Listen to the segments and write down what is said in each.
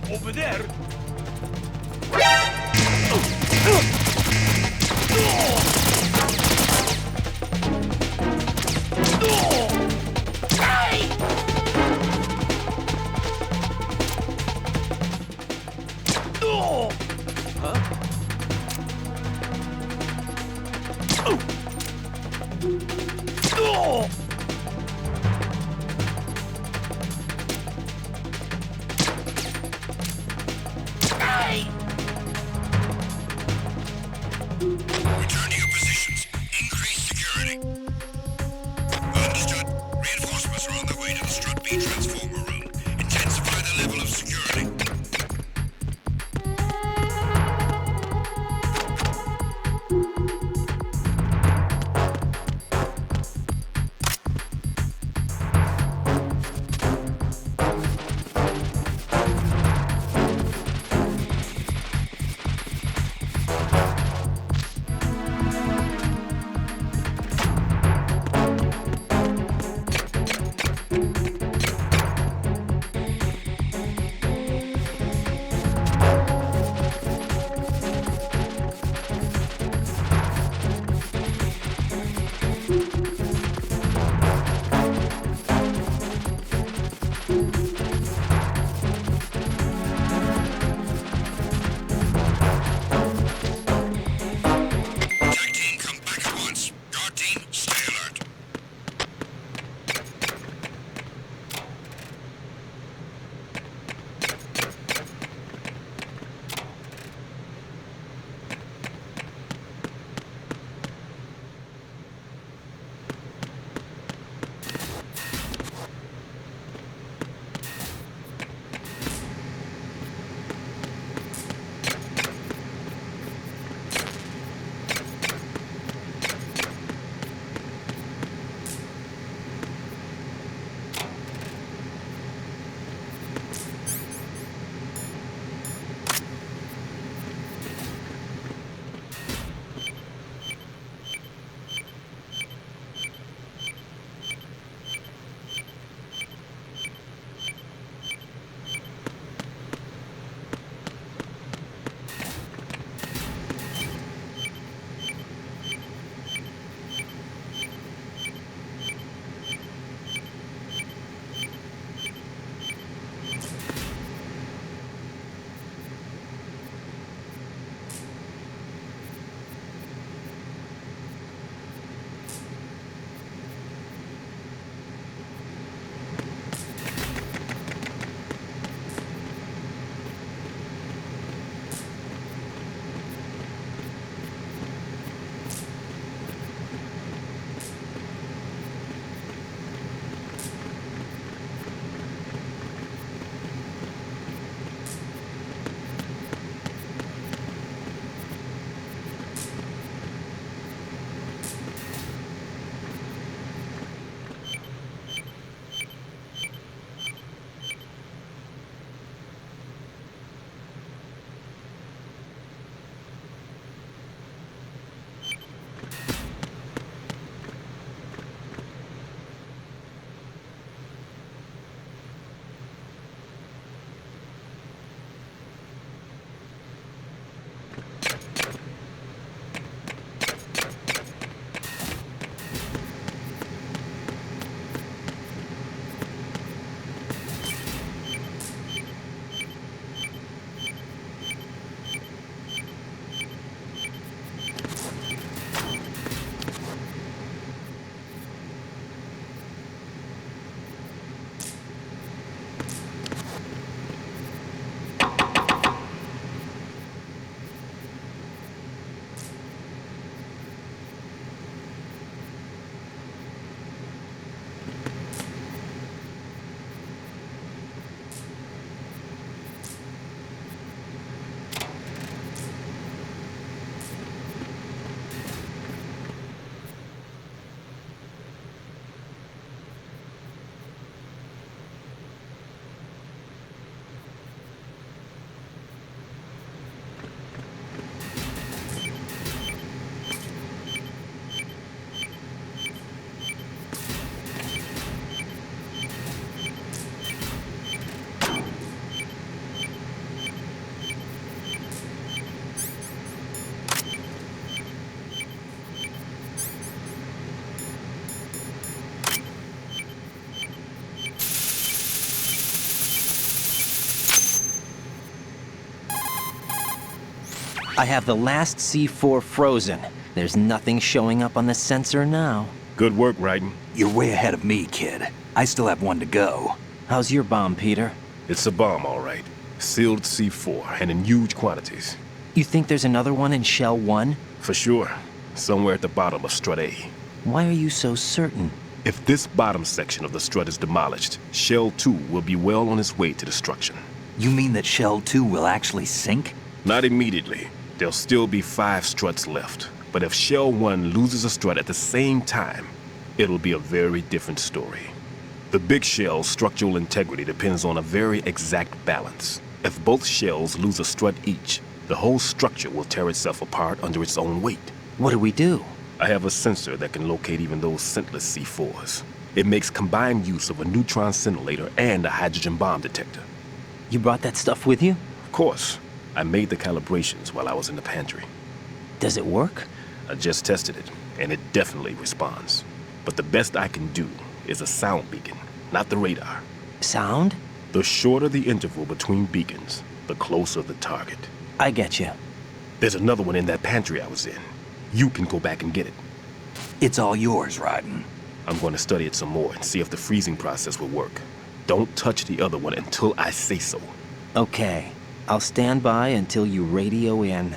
Over there. I have the last C4 frozen. There's nothing showing up on the sensor now. Good work, Raiden. You're way ahead of me, kid. I still have one to go. How's your bomb, Peter? It's a bomb, all right. Sealed C4, and in huge quantities. You think there's another one in Shell 1? For sure. Somewhere at the bottom of Strut A. Why are you so certain? If this bottom section of the strut is demolished, Shell 2 will be well on its way to destruction. You mean that Shell 2 will actually sink? Not immediately. There'll still be 5 struts left. But if Shell 1 loses a strut at the same time, it'll be a very different story. The big shell's structural integrity depends on a very exact balance. If both shells lose a strut each, the whole structure will tear itself apart under its own weight. What do we do? I have a sensor that can locate even those scentless C4s. It makes combined use of a neutron scintillator and a hydrogen bomb detector. You brought that stuff with you? Of course. I made the calibrations while I was in the pantry. Does it work? I just tested it, and it definitely responds. But the best I can do is a sound beacon, not the radar. Sound? The shorter the interval between beacons, the closer the target. I get you. There's another one in that pantry I was in. You can go back and get it. It's all yours, Raiden. I'm going to study it some more and see if the freezing process will work. Don't touch the other one until I say so. Okay. I'll stand by until you radio in.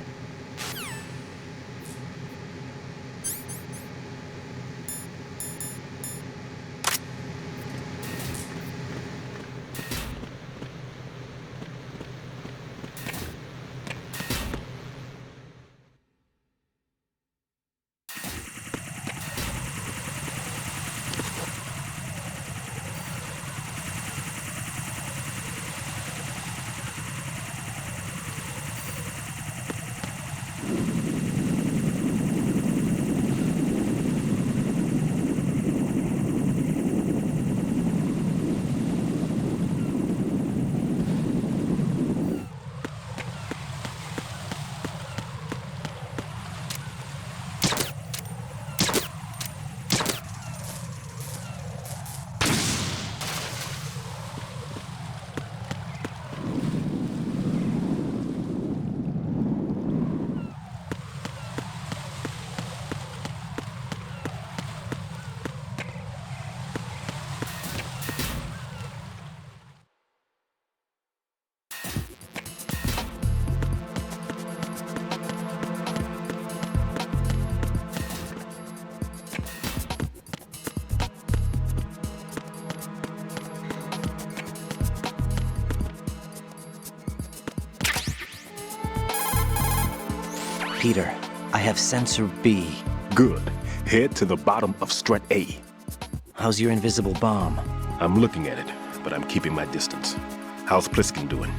Peter, I have sensor B. Good. Head to the bottom of Strut A. How's your invisible bomb? I'm looking at it, but I'm keeping my distance. How's Pliskin doing?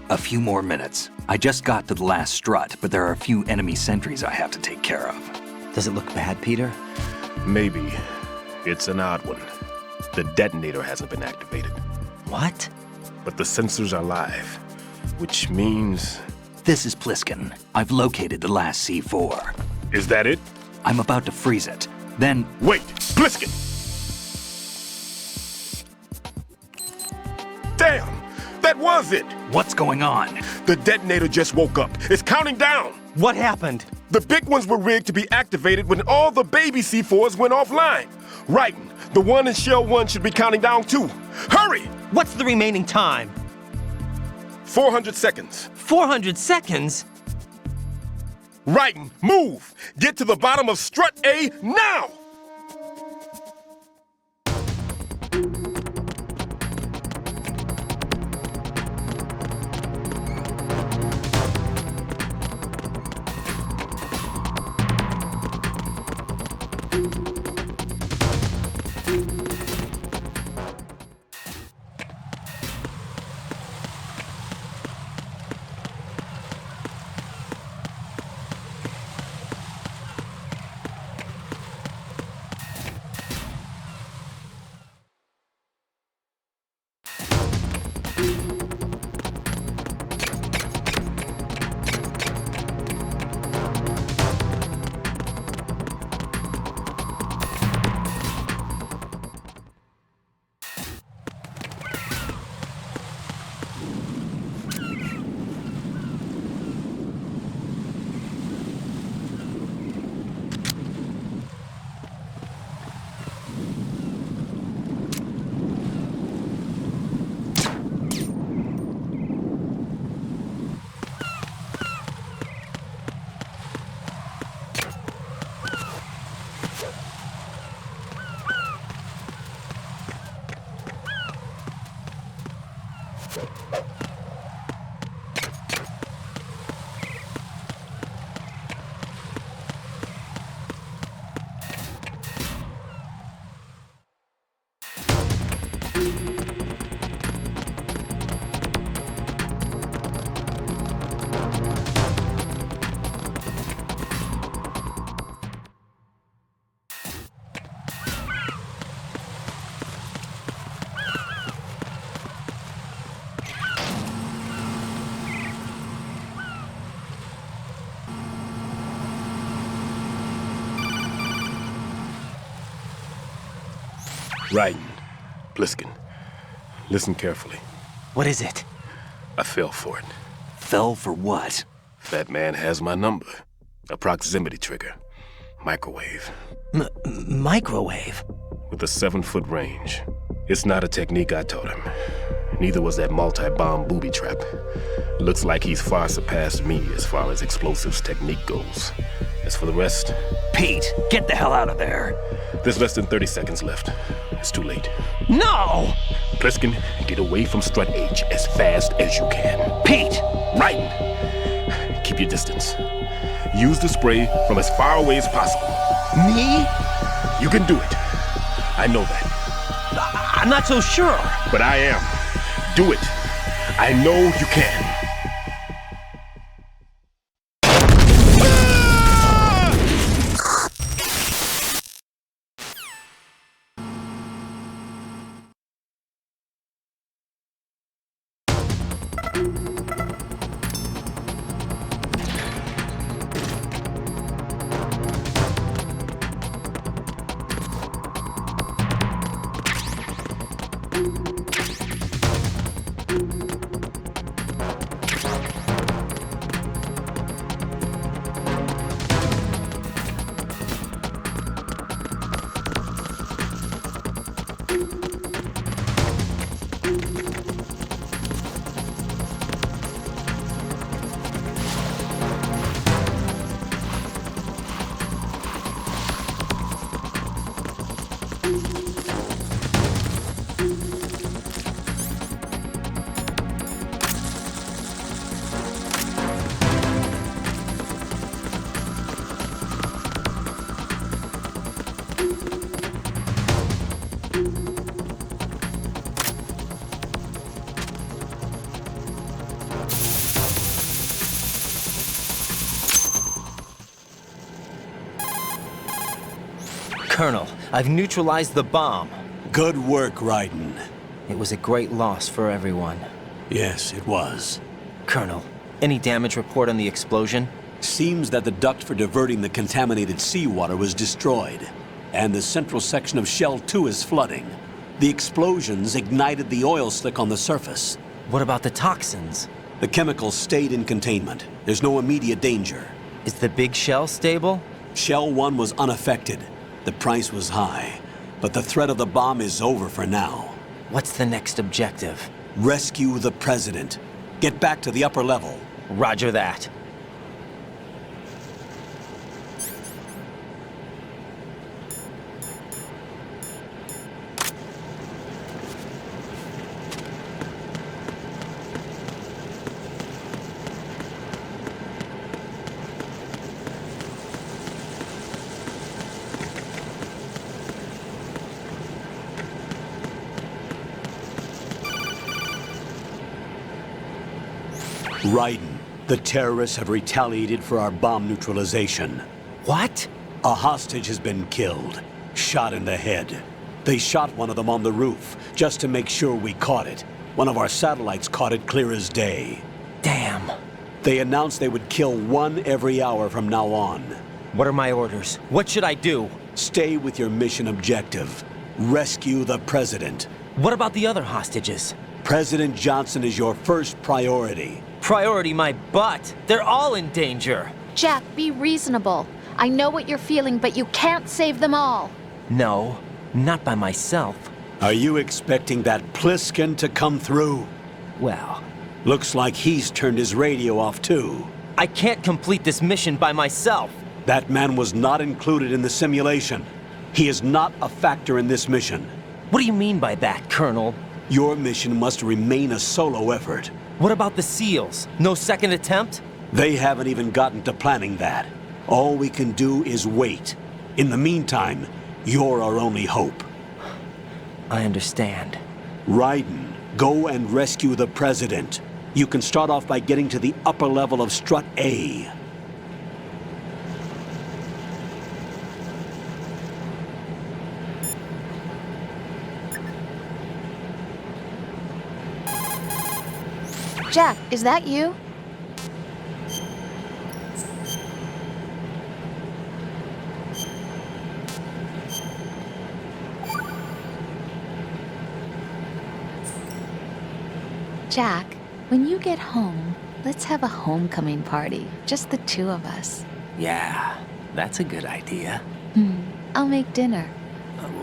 A few more minutes. I just got to the last strut, but there are a few enemy sentries I have to take care of. Does it look bad, Peter? Maybe. It's an odd one. The detonator hasn't been activated. What? But the sensors are live, which means... This is Pliskin. I've located the last C4. Is that it? I'm about to freeze it. Then... Wait! Pliskin! Damn! That was it! What's going on? The detonator just woke up. It's counting down! What happened? The big ones were rigged to be activated when all the baby C4s went offline. Raiden, the one in Shell 1 should be counting down too. Hurry! What's the remaining time? 400 seconds. 400 seconds? Raiden, move! Get to the bottom of Strut A now! Raiden, Bliskin, listen carefully. What is it? I fell for it. Fell for what? That man has my number. A proximity trigger. Microwave. Microwave? With a 7-foot range. It's not a technique I taught him. Neither was that multi-bomb booby trap. Looks like he's far surpassed me as far as explosives technique goes. As for the rest... Pete, get the hell out of there. There's less than 30 seconds left. It's too late. No! Bliskin, get away from Strut H as fast as you can. Pete! Raiden, keep your distance. Use the spray from as far away as possible. Me? You can do it. I know that. I'm not so sure. But I am. Do it. I know you can. Colonel, I've neutralized the bomb. Good work, Raiden. It was a great loss for everyone. Yes, it was. Colonel, any damage report on the explosion? Seems that the duct for diverting the contaminated seawater was destroyed, and the central section of Shell 2 is flooding. The explosions ignited the oil slick on the surface. What about the toxins? The chemicals stayed in containment. There's no immediate danger. Is the big shell stable? Shell 1 was unaffected. The price was high, but the threat of the bomb is over for now. What's the next objective? Rescue the President. Get back to the upper level. Roger that. Raiden, the terrorists have retaliated for our bomb neutralization. What? A hostage has been killed, shot in the head. They shot one of them on the roof, just to make sure we caught it. One of our satellites caught it clear as day. Damn. They announced they would kill one every hour from now on. What are my orders? What should I do? Stay with your mission objective. Rescue the President. What about the other hostages? President Johnson is your first priority. Priority my butt. They're all in danger. Jack, be reasonable. I know what you're feeling, but you can't save them all. No, not by myself. Are you expecting that Pliskin to come through? Well, Looks like he's turned his radio off too. I can't complete this mission by myself. That man was not included in the simulation. He is not a factor in this mission. What do you mean by that, Colonel? Your mission must remain a solo effort. What about the SEALs? No second attempt? They haven't even gotten to planning that. All we can do is wait. In the meantime, you're our only hope. I understand. Raiden, go and rescue the President. You can start off by getting to the upper level of Strut A. Jack, is that you? Jack, when you get home, let's have a homecoming party. Just the two of us. Yeah, that's a good idea. I'll make dinner.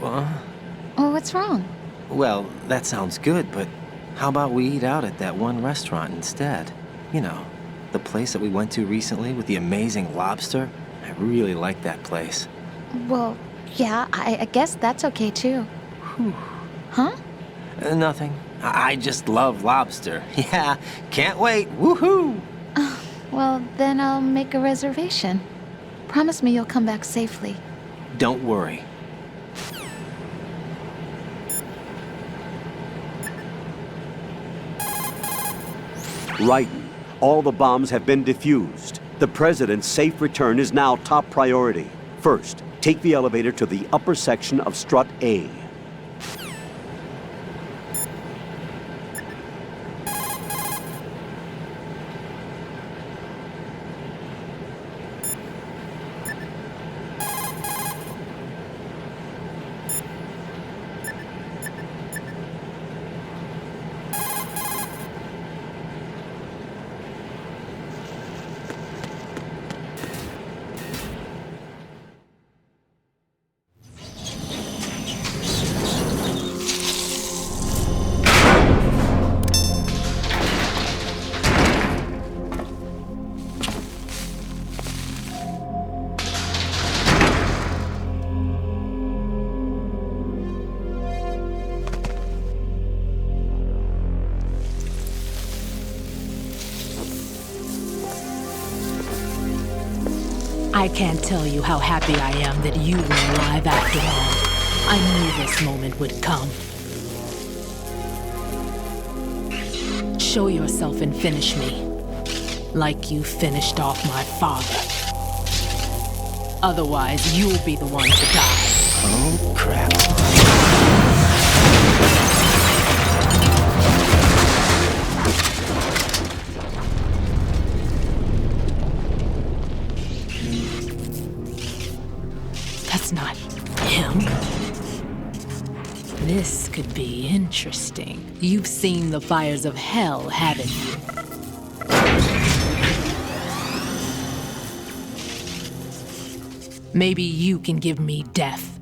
Oh, what's wrong? Well, that sounds good, but how about we eat out at that one restaurant instead? You know, the place that we went to recently with the amazing lobster. I really like that place. Well, yeah, I guess that's okay too. Huh? Nothing. I just love lobster. Yeah, can't wait. Woohoo! Well, then I'll make a reservation. Promise me you'll come back safely. Don't worry. Raiden, all the bombs have been defused. The President's safe return is now top priority. First, take the elevator to the upper section of Strut A. I can't tell you how happy I am that you were alive after all. I knew this moment would come. Show yourself and finish me, like you finished off my father. Otherwise, you'll be the one to die. Oh, crap. That's not him. This could be interesting. You've seen the fires of hell, haven't you? Maybe you can give me death.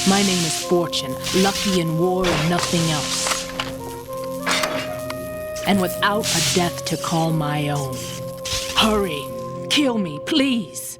My name is Fortune, lucky in war and nothing else. And without a death to call my own. Hurry, kill me, please.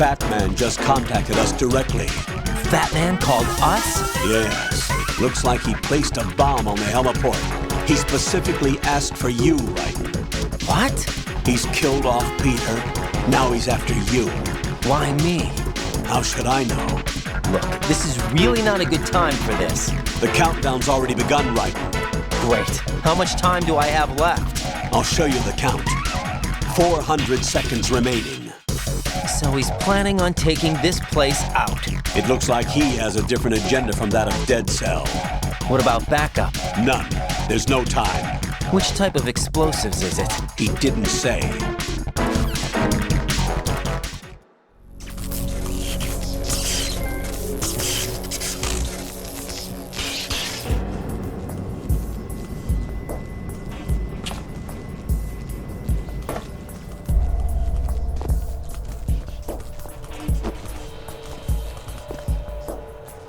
Fat Man just contacted us directly. Fat Man called us? Yes. Looks like he placed a bomb on the heliport. He specifically asked for you, Raiden. What? He's killed off Peter. Now he's after you. Why me? How should I know? Look, this is really not a good time for this. The countdown's already begun, Raiden. Great. How much time do I have left? I'll show you the count. 400 seconds remaining. So he's planning on taking this place out. It looks like he has a different agenda from that of Dead Cell. What about backup? None. There's no time. Which type of explosives is it? He didn't say.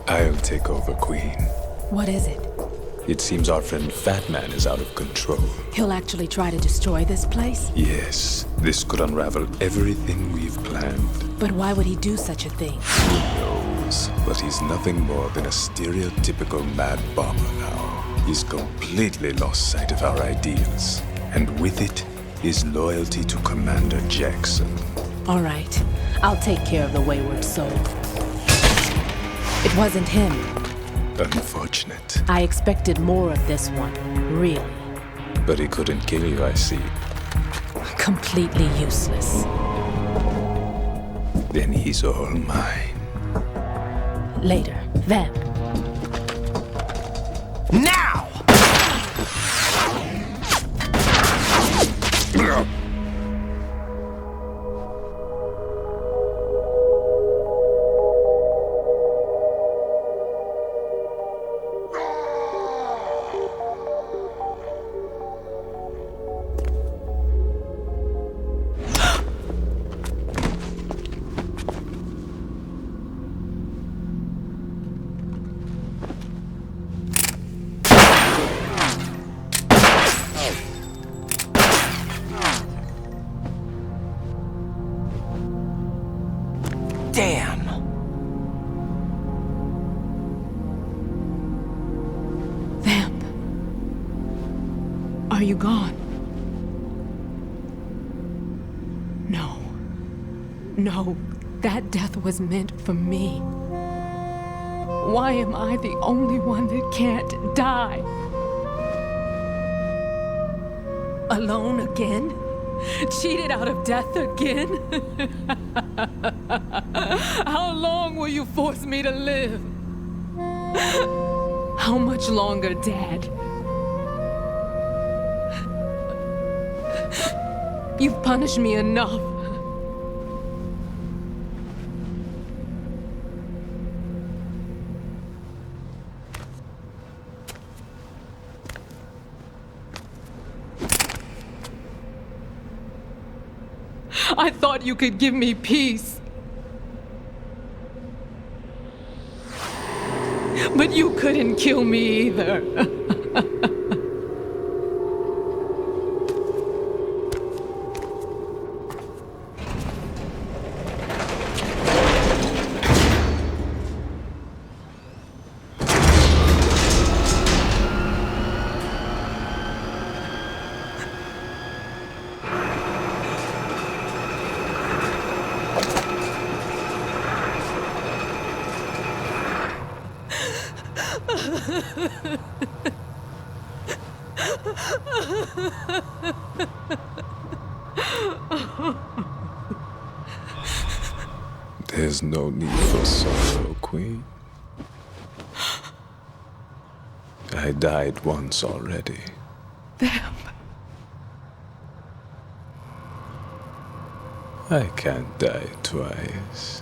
I'll take over, Queen. What is it? It seems our friend Fat Man is out of control. He'll actually try to destroy this place? Yes, this could unravel everything we've planned. But why would he do such a thing? Who knows? But he's nothing more than a stereotypical mad bomber now. He's completely lost sight of our ideals. And with it, his loyalty to Commander Jackson. All right. I'll take care of the wayward soul. It wasn't him. Unfortunate. I expected more of this one, really. But he couldn't kill you, I see. Completely useless. Then he's all mine. Later, Vamp. Now! Damn! Vamp. Are you gone? No. No, that death was meant for me. Why am I the only one that can't die? Alone again? Cheated out of death again? How long will you force me to live? How much longer, Dad? You've punished me enough. I thought you could give me peace. But you couldn't kill me either. There's no need for sorrow, Queen. I died once already. Them. I can't die twice.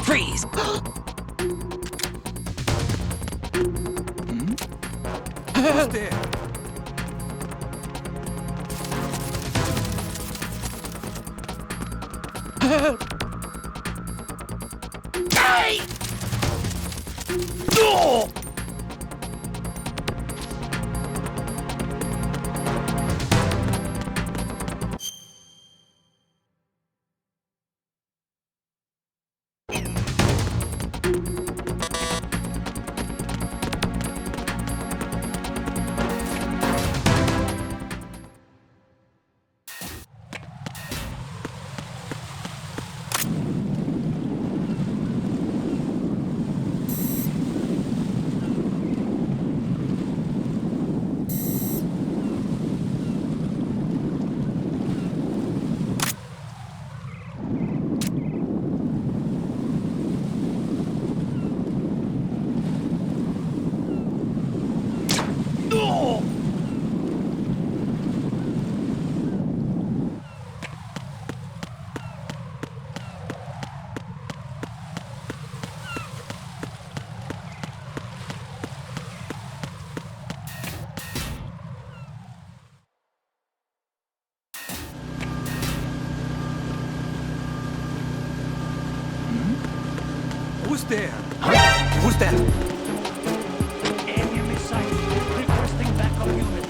Freeze! Who's there? Who's there? Who's that? Enemy sight. Requesting backup unit.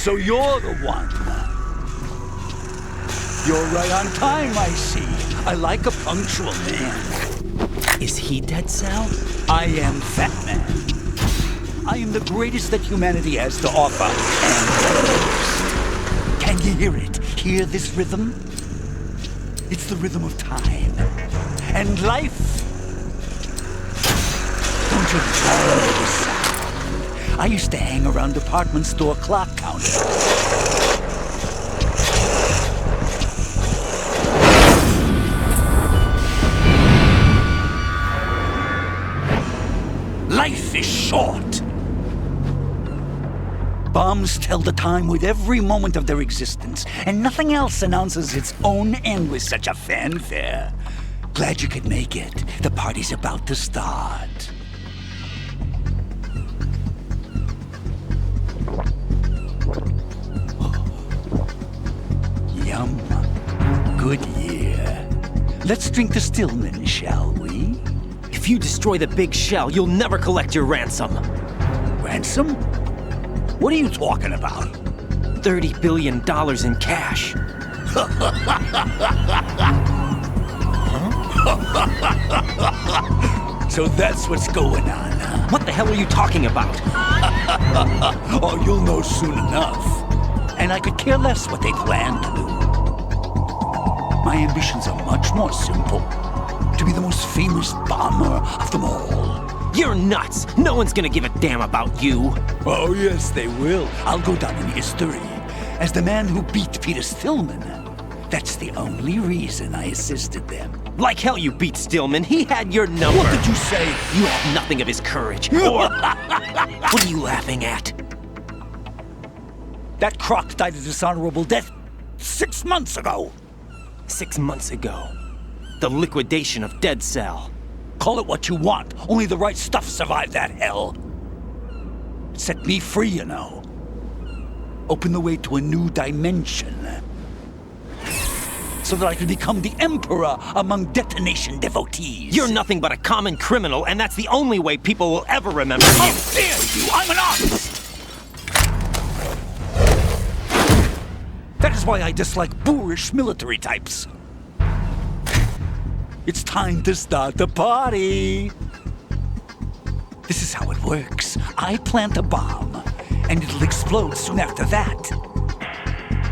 So you're the one. You're right on time, I see. I like a punctual man. Is he Dead Cell? I am Fat Man. I am the greatest that humanity has to offer, and the most. Can you hear it? Hear this rhythm? It's the rhythm of time and life. Don't you love this sound? I used to hang around department store clock counters. Life is short. Bombs tell the time with every moment of their existence, and nothing else announces its own end with such a fanfare. Glad you could make it. The party's about to start. Yum. Good year. Let's drink the Stillman, shall we? If you destroy the big shell, you'll never collect your ransom. Ransom? What are you talking about? $30 billion in cash. So that's what's going on, huh? What the hell are you talking about? Oh, you'll know soon enough. And I could care less what they plan to do. My ambitions are much more simple. To be the most famous bomber of them all. You're nuts! No one's gonna give a damn about you! Oh, yes, they will. I'll go down in history as the man who beat Peter Stillman. That's the only reason I assisted them. Like hell you beat Stillman. He had your number. What did you say? You have nothing of his courage. Or... What are you laughing at? That croc died a dishonorable death 6 months ago. 6 months ago. The liquidation of Dead Cell. Call it what you want. Only the right stuff survived that hell. It set me free, you know. Opened the way to a new dimension. So that I could become the emperor among detonation devotees. You're nothing but a common criminal, and that's the only way people will ever remember you. How dare you! I'm an artist! That is why I dislike boorish military types. It's time to start the party. This is how it works. I plant a bomb, and it'll explode soon after that.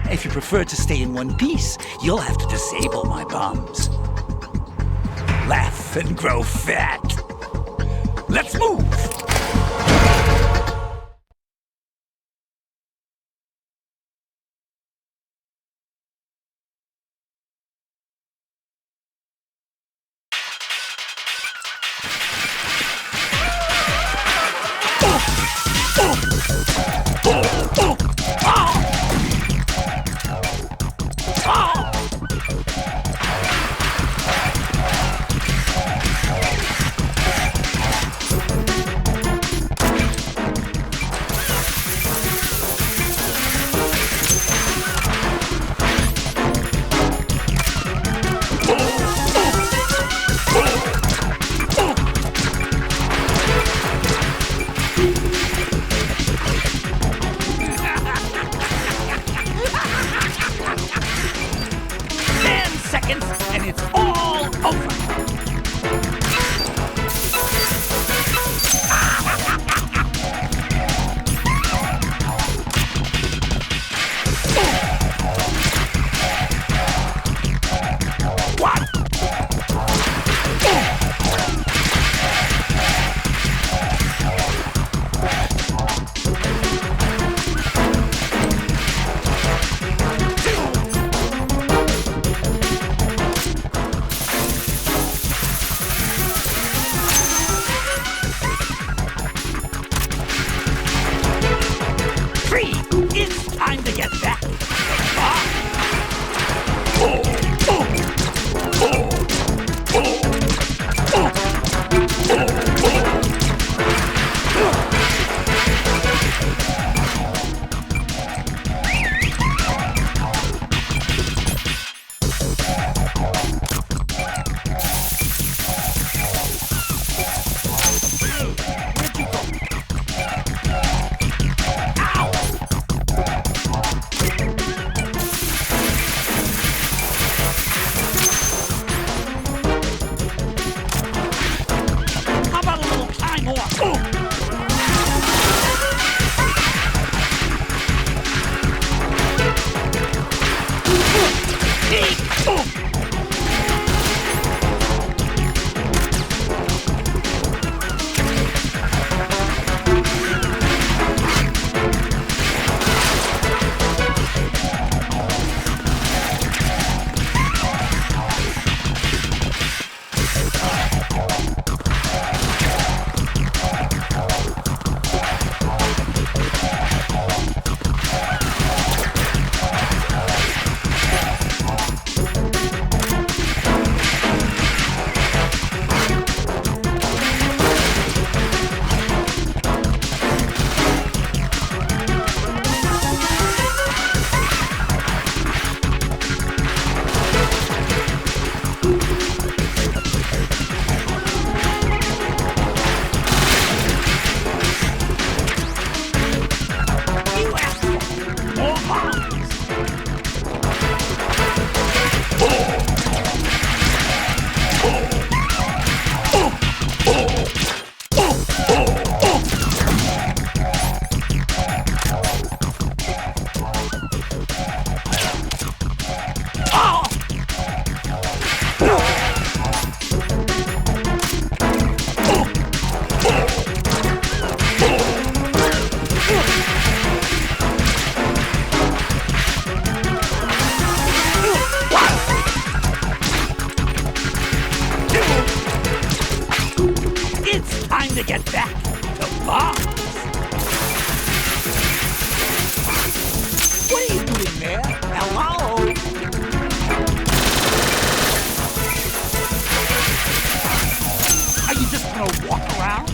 If you prefer to stay in one piece, you'll have to disable my bombs. Laugh and grow fat. Let's move! And it's all over. What? It's time to get back. Time to get back to bombs. What are you doing there? Hello? Are you just gonna walk around?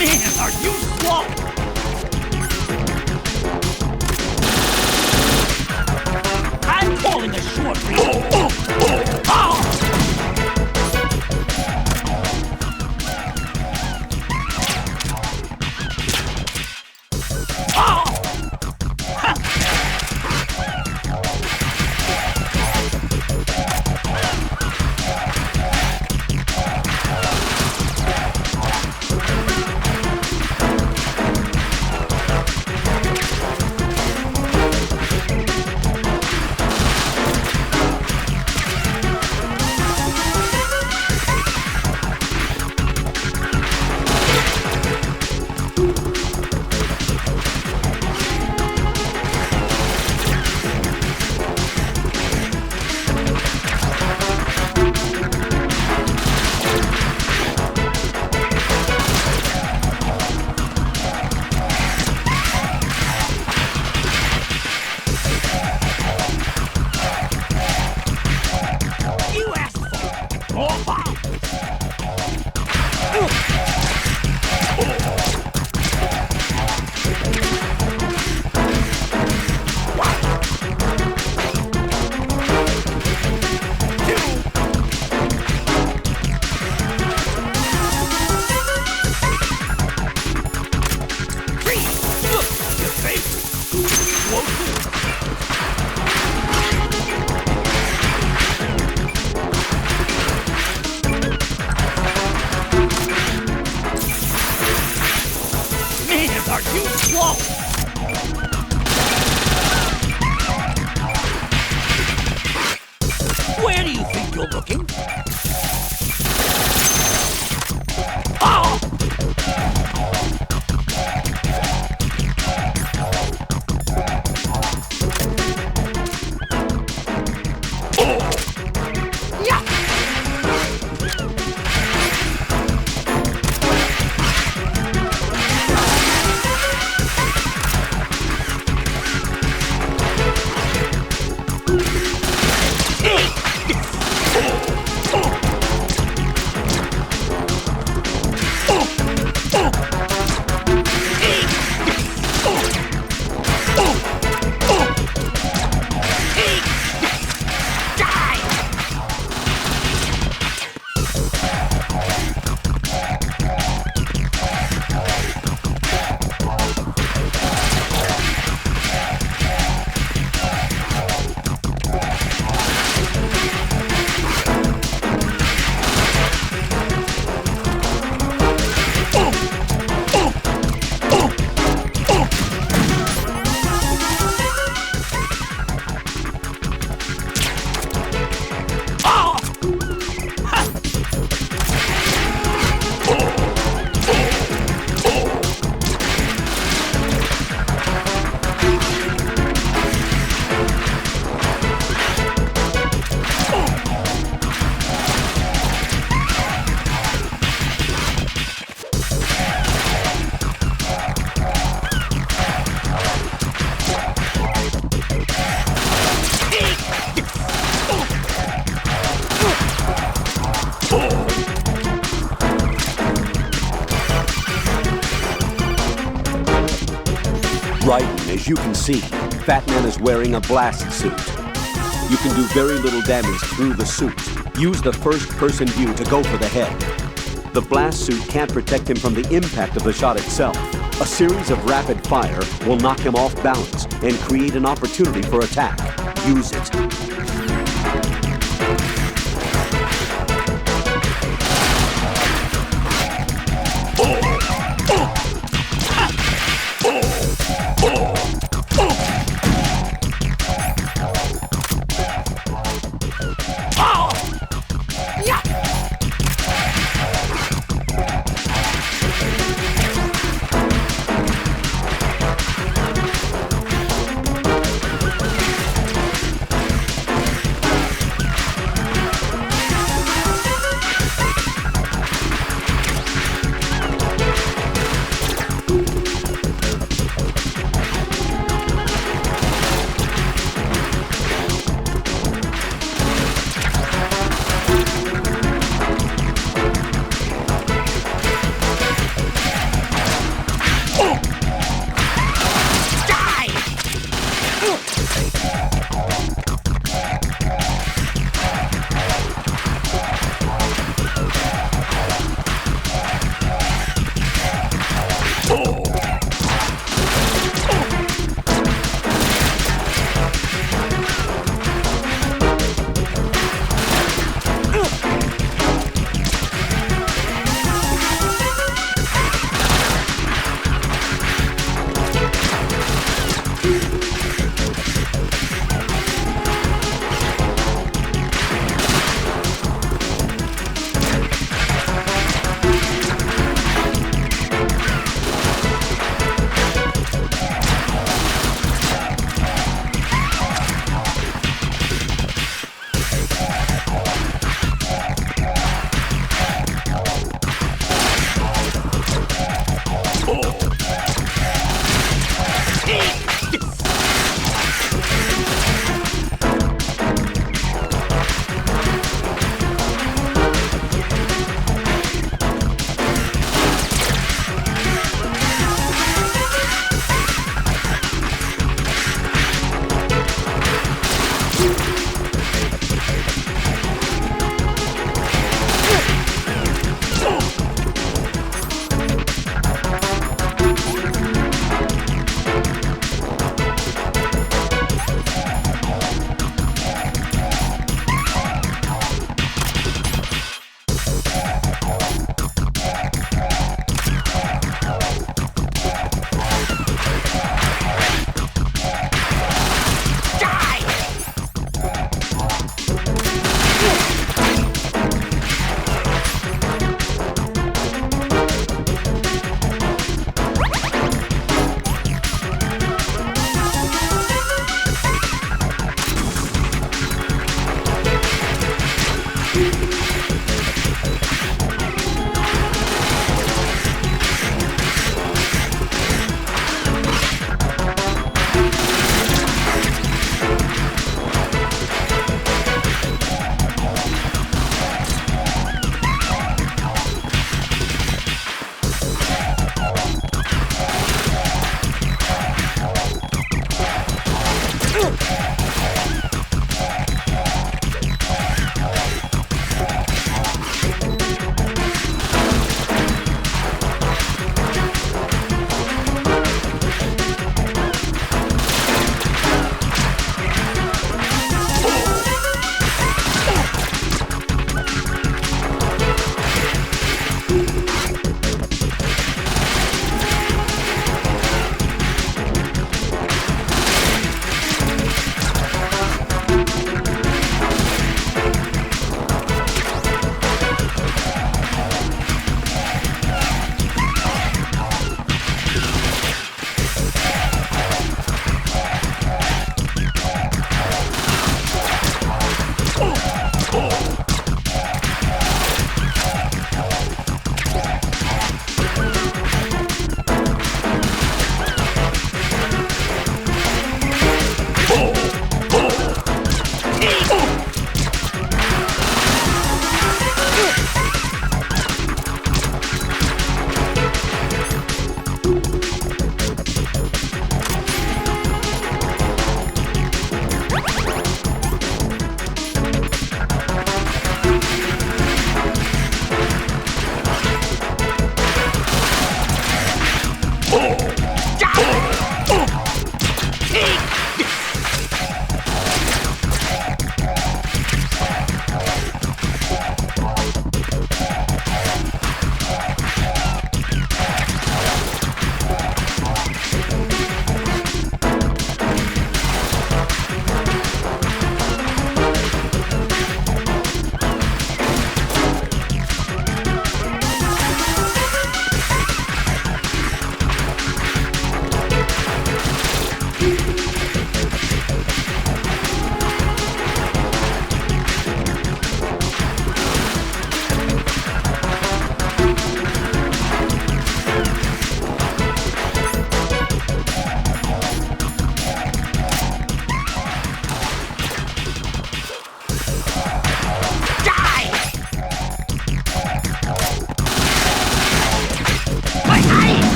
Man, are you slow? I'm calling a short break. Are you slow? Where do you think you're looking? Oh! Raiden, as you can see, Fat Man is wearing a blast suit. You can do very little damage through the suit. Use the first-person view to go for the head. The blast suit can't protect him from the impact of the shot itself. A series of rapid fire will knock him off balance and create an opportunity for attack. Use it.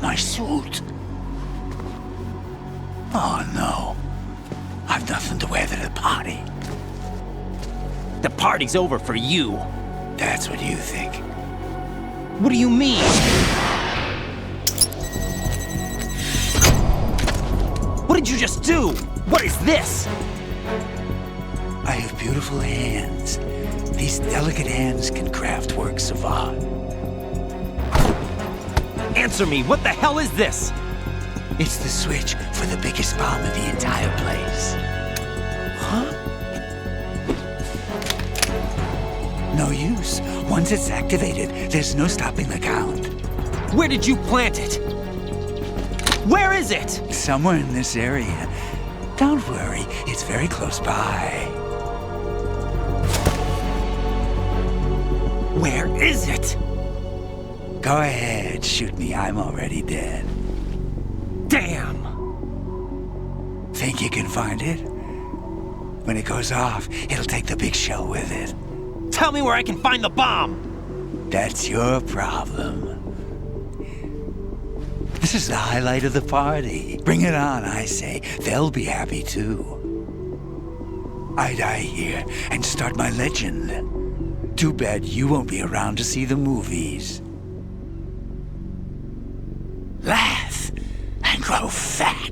My suit. Oh no. I've nothing to wear to the party. The party's over for you. That's what you think. What do you mean? What did you just do? What is this? I have beautiful hands. These delicate hands can craft works of art. Answer me, what the hell is this? It's the switch for the biggest bomb in the entire place. Huh? No use. Once it's activated, there's no stopping the count. Where did you plant it? Where is it? Somewhere in this area. Don't worry, it's very close by. Where is it? Go ahead, shoot me. I'm already dead. Damn! Think you can find it? When it goes off, it'll take the big show with it. Tell me where I can find the bomb! That's your problem. This is the highlight of the party. Bring it on, I say. They'll be happy too. I die here and start my legend. Too bad you won't be around to see the movies. Laugh and grow fat.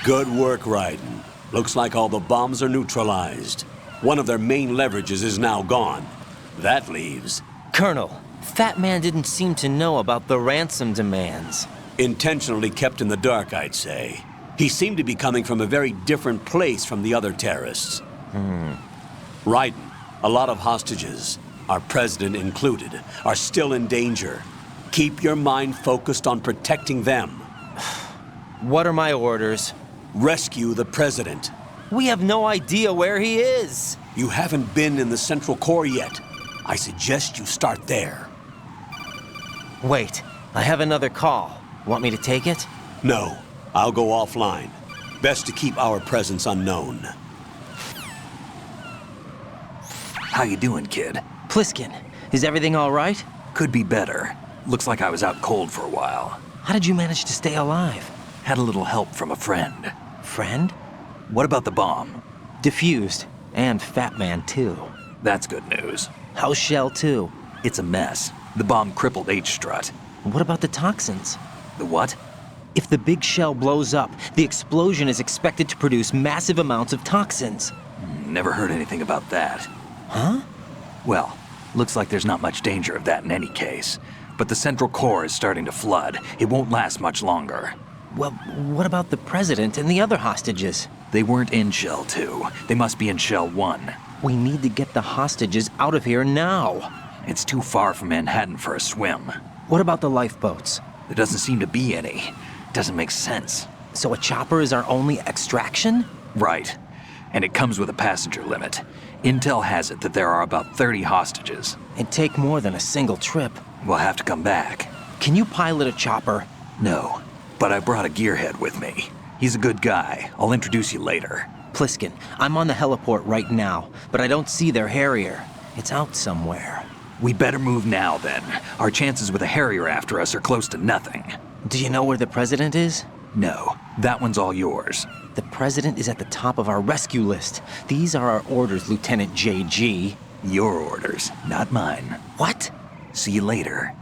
Good work, Raiden. Looks like all the bombs are neutralized. One of their main leverages is now gone. That leaves... Colonel, Fat Man didn't seem to know about the ransom demands. Intentionally kept in the dark, I'd say. He seemed to be coming from a very different place from the other terrorists. Raiden, a lot of hostages, our president included, are still in danger. Keep your mind focused on protecting them. What are my orders? Rescue the president. We have no idea where he is. You haven't been in the Central Core yet. I suggest you start there. Wait, I have another call. Want me to take it? No, I'll go offline. Best to keep our presence unknown. How you doing, kid? Pliskin, Is everything all right? Could be better. Looks like I was out cold for a while. How did you manage to stay alive? Had a little help from a friend. Friend? What about the bomb? Diffused. And Fat Man, too. That's good news. How's Shell, too? It's a mess. The bomb crippled H-Strut. What about the toxins? The what? If the big shell blows up, the explosion is expected to produce massive amounts of toxins. Never heard anything about that. Huh? Well, looks like there's not much danger of that in any case. But the central core is starting to flood. It won't last much longer. Well, what about the president and the other hostages? They weren't in Shell 2. They must be in Shell 1. We need to get the hostages out of here now. It's too far from Manhattan for a swim. What about the lifeboats? There doesn't seem to be any. Doesn't make sense. So a chopper is our only extraction? Right. And it comes with a passenger limit. Intel has it that there are about 30 hostages. It'd take more than a single trip. We'll have to come back. Can you pilot a chopper? No, but I brought a gearhead with me. He's a good guy. I'll introduce you later. Pliskin, I'm on the heliport right now, but I don't see their Harrier. It's out somewhere. We better move now, then. Our chances with a Harrier after us are close to nothing. Do you know where the president is? No, that one's all yours. The president is at the top of our rescue list. These are our orders, Lieutenant JG. Your orders, not mine. What? See you later.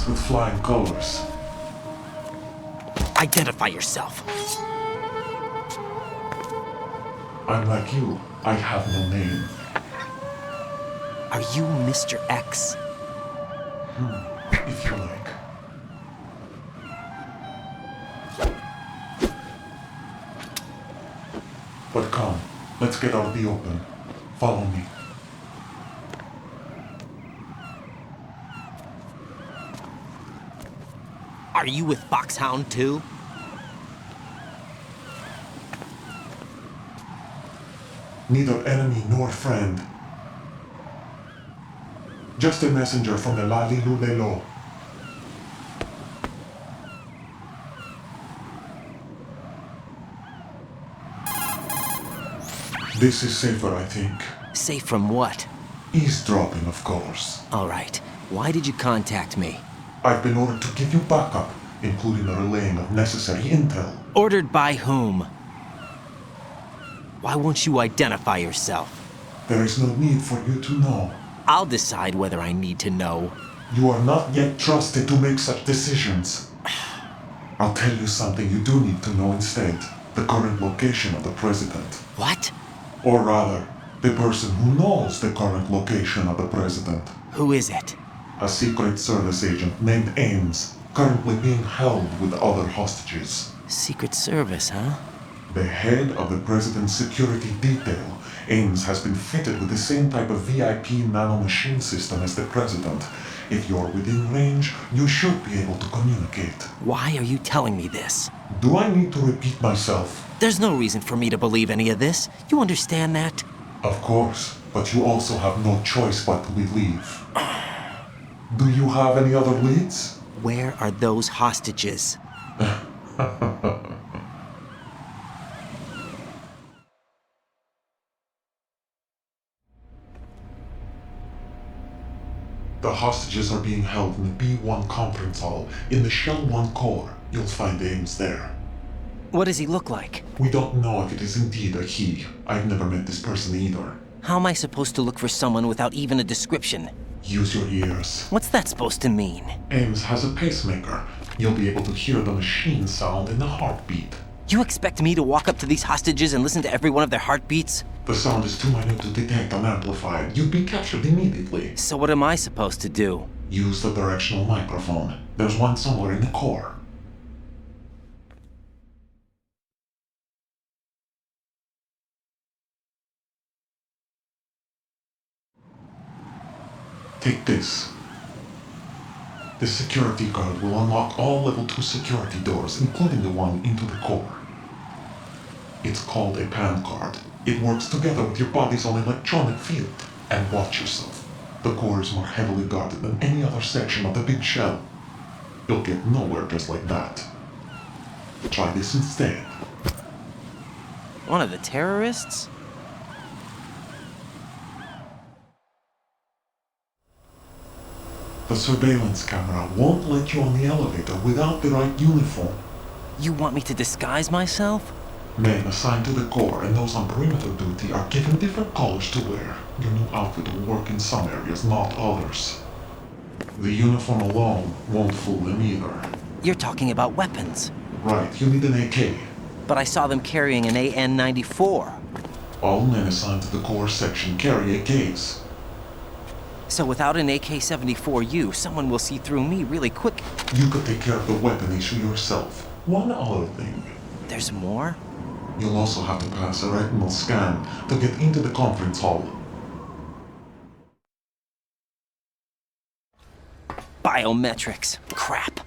With flying colors. Identify yourself. I'm like you. I have no name. Are you Mr. X? If you like. But come, let's get out of the open. Follow me. Are you with Foxhound too? Neither enemy nor friend. Just a messenger from the Lali Lulelo. This is safer, I think. Safe from what? Eavesdropping, of course. All right. Why did you contact me? I've been ordered to give you backup, including the relaying of necessary intel. Ordered by whom? Why won't you identify yourself? There is no need for you to know. I'll decide whether I need to know. You are not yet trusted to make such decisions. I'll tell you something you do need to know instead. The current location of the president. What? Or rather, the person who knows the current location of the president. Who is it? A Secret Service agent named Ames, currently being held with other hostages. Secret Service, huh? The head of the president's security detail, Ames has been fitted with the same type of VIP nanomachine system as the president. If you're within range, you should be able to communicate. Why are you telling me this? Do I need to repeat myself? There's no reason for me to believe any of this. You understand that? Of course, but you also have no choice but to believe. Do you have any other leads? Where are those hostages? The hostages are being held in the B1 conference hall in the Shell 1 core. You'll find Ames there. What does he look like? We don't know if it is indeed a he. I've never met this person either. How am I supposed to look for someone without even a description? Use your ears. What's that supposed to mean? Ames has a pacemaker. You'll be able to hear the machine sound in the heartbeat. You expect me to walk up to these hostages and listen to every one of their heartbeats? The sound is too minute to detect and amplify it. You'd be captured immediately. So what am I supposed to do? Use the directional microphone. There's one somewhere in the core. Take this. This security card will unlock all level 2 security doors, including the one into the core. It's called a PAN card. It works together with your body's own electronic field. And watch yourself. The core is more heavily guarded than any other section of the big shell. You'll get nowhere just like that. Try this instead. One of the terrorists? The surveillance camera won't let you on the elevator without the right uniform. You want me to disguise myself? Men assigned to the core and those on perimeter duty are given different colors to wear. Your new outfit will work in some areas, not others. The uniform alone won't fool them either. You're talking about weapons. Right, you need an AK. But I saw them carrying an AN-94. All men assigned to the core section carry AKs. So without an AK-74U, someone will see through me really quick. You could take care of the weapon issue yourself. One other thing. There's more? You'll also have to pass a retinal scan to get into the conference hall. Biometrics. Crap.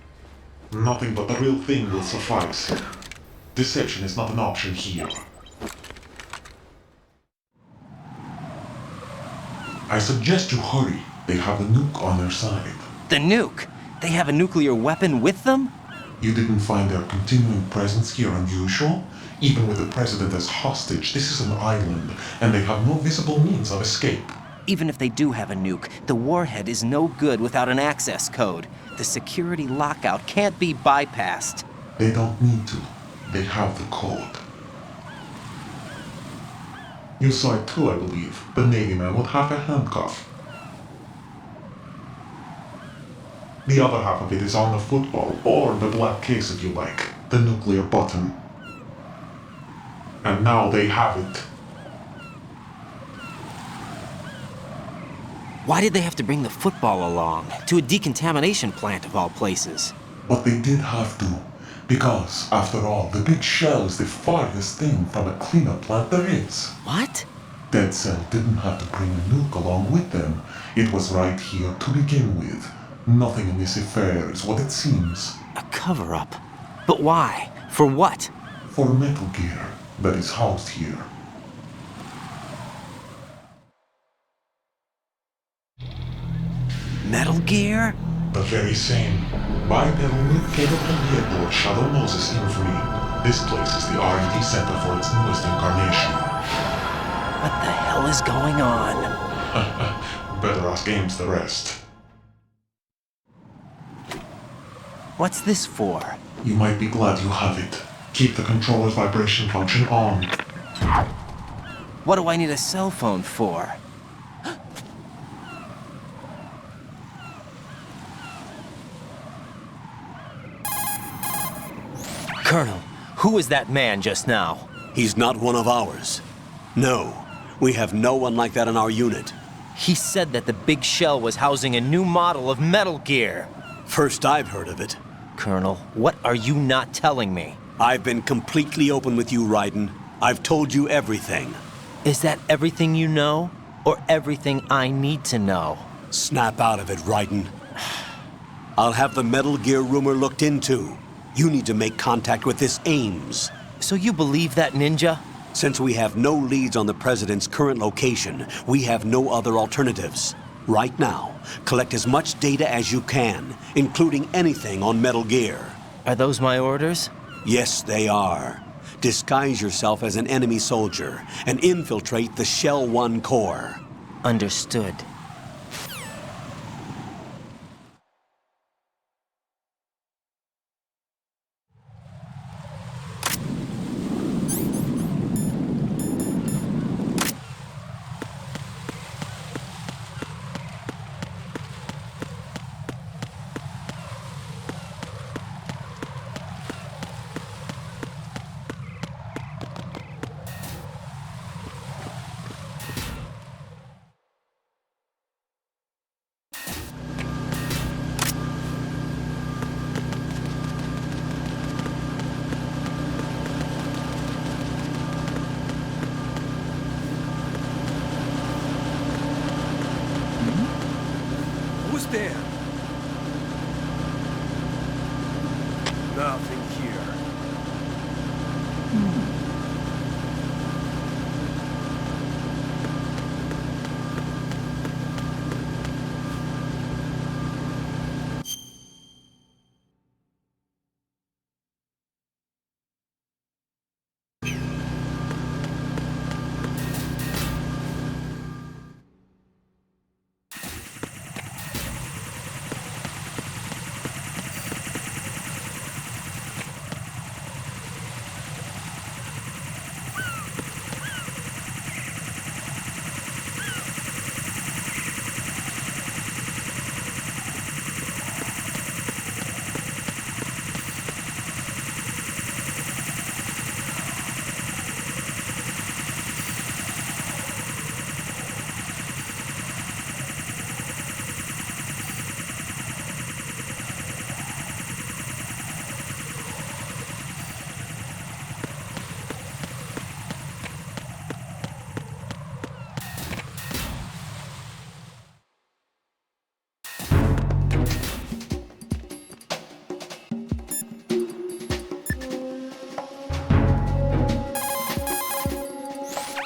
Nothing but the real thing will suffice. Deception is not an option here. I suggest you hurry. They have the nuke on their side. The nuke? They have a nuclear weapon with them? You didn't find their continuing presence here unusual? Even with the president as hostage, this is an island, and they have no visible means of escape. Even if they do have a nuke, the warhead is no good without an access code. The security lockout can't be bypassed. They don't need to. They have the code. You saw it too, I believe. The Navy man with half a handcuff. The other half of it is on the football, or the black case if you like. The nuclear button. And now they have it. Why did they have to bring the football along? To a decontamination plant of all places. But they did have to. Because, after all, the big shell is the farthest thing from a cleanup plant there is. What? Dead Cell didn't have to bring a nuke along with them. It was right here to begin with. Nothing in this affair is what it seems. A cover-up? But why? For what? For Metal Gear that is housed here. Metal Gear? The very same. Bipedal nuke-capable headboard Shadow Moses Infamy. This place is the R&D center for its newest incarnation. What the hell is going on? Better ask Ames the rest. What's this for? You might be glad you have it. Keep the controller's vibration function on. What do I need a cell phone for? Colonel, who was that man just now? He's not one of ours. No, we have no one like that in our unit. He said that the big shell was housing a new model of Metal Gear. First I've heard of it. Colonel, what are you not telling me? I've been completely open with you, Raiden. I've told you everything. Is that everything you know? Or everything I need to know? Snap out of it, Raiden. I'll have the Metal Gear rumor looked into. You need to make contact with this Ames. So you believe that ninja? Since we have no leads on the President's current location, we have no other alternatives. Right now, collect as much data as you can, including anything on Metal Gear. Are those my orders? Yes, they are. Disguise yourself as an enemy soldier and infiltrate the Shell 1 core. Understood.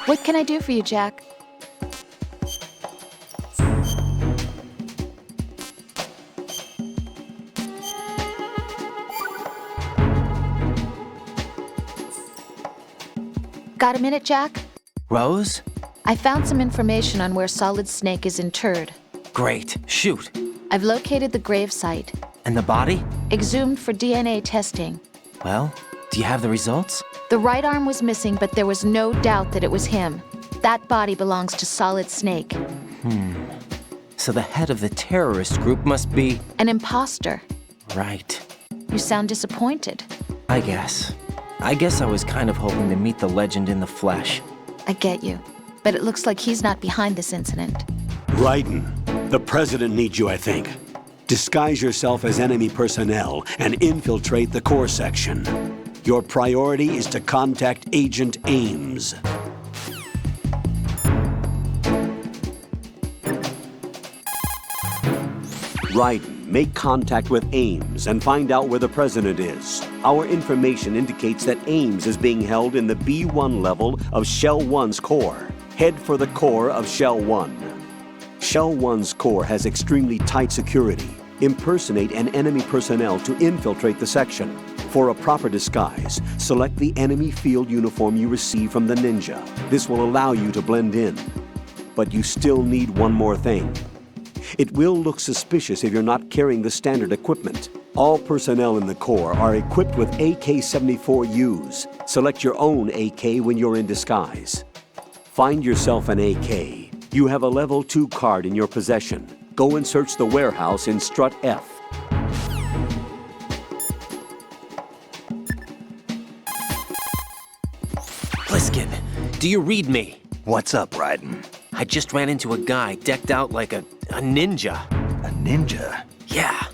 What can I do for you, Jack? Got a minute, Jack? Rose? I found some information on where Solid Snake is interred. Great. Shoot. I've located the grave site. And the body? Exhumed for DNA testing. Well, do you have the results? The right arm was missing, but there was no doubt that it was him. That body belongs to Solid Snake. So the head of the terrorist group must be... An imposter. Right. You sound disappointed. I guess I was kind of hoping to meet the legend in the flesh. I get you. But it looks like he's not behind this incident. Raiden, the president needs you, I think. Disguise yourself as enemy personnel and infiltrate the core section. Your priority is to contact Agent Ames. Raiden, make contact with Ames and find out where the president is. Our information indicates that Ames is being held in the B1 level of Shell 1's core. Head for the core of Shell 1. Shell 1's core has extremely tight security. Impersonate an enemy personnel to infiltrate the section. For a proper disguise, select the enemy field uniform you receive from the ninja. This will allow you to blend in. But you still need one more thing. It will look suspicious if you're not carrying the standard equipment. All personnel in the Corps are equipped with AK-74Us. Select your own AK when you're in disguise. Find yourself an AK. You have a level 2 card in your possession. Go and search the warehouse in Strut F. Pliskin, do you read me? What's up, Raiden? I just ran into a guy decked out like a ninja. A ninja? Yeah.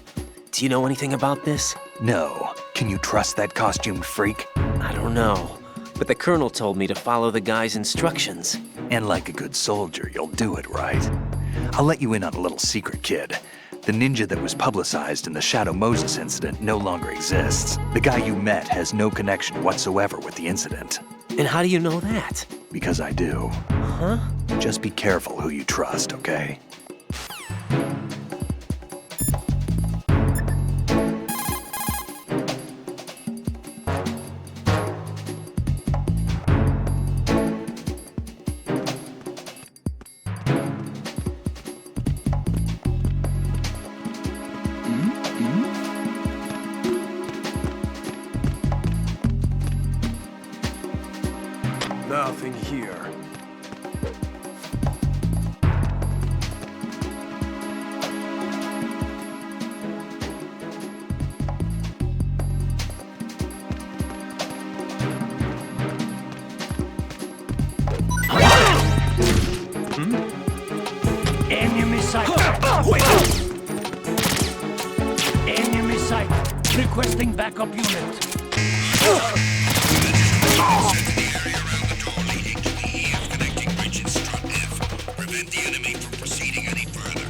Do you know anything about this? No. Can you trust that costumed freak? I don't know. But the colonel told me to follow the guy's instructions. And like a good soldier, you'll do it, right? I'll let you in on a little secret, kid. The ninja that was publicized in the Shadow Moses incident no longer exists. The guy you met has no connection whatsoever with the incident. And how do you know that? Because I do. Huh? Just be careful who you trust, okay? Nothing here. Enemy sight. Enemy sight. Requesting backup unit. Prevent the enemy from proceeding any further.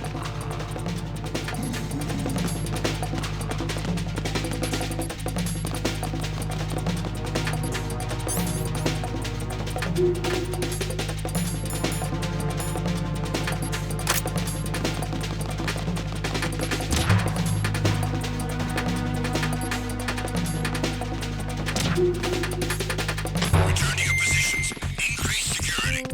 Return to your positions. Increase security.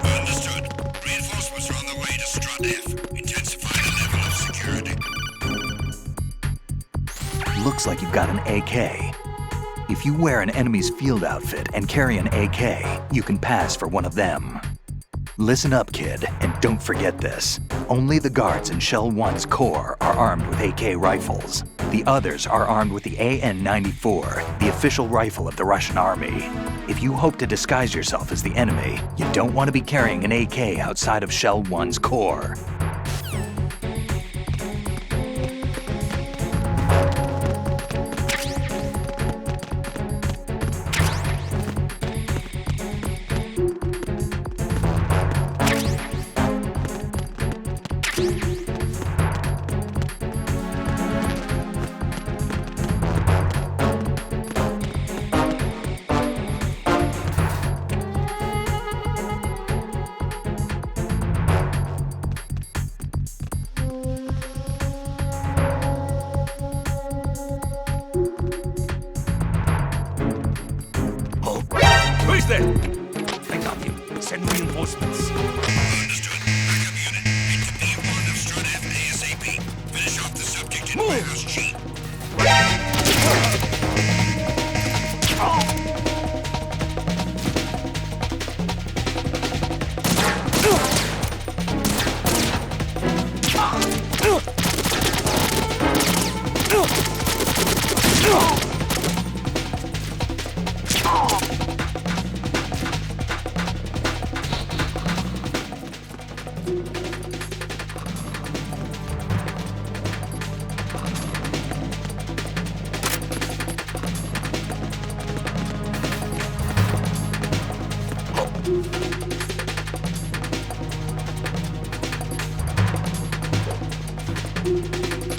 Understood. Reinforcements are on the way to Strut F. Intensify the level of security. Looks like you've got an AK. If you wear an enemy's field outfit and carry an AK, you can pass for one of them. Listen up, kid, and don't forget this. Only the guards in Shell 1's core are armed with AK rifles. The others are armed with the AN-94, the official rifle of the Russian army. If you hope to disguise yourself as the enemy, you don't want to be carrying an AK outside of Shell 1's core. is there? I got him. Send reinforcements. Understood. Backup unit. Head to B1 of Strut F ASAP. Finish off the subject in warehouse G.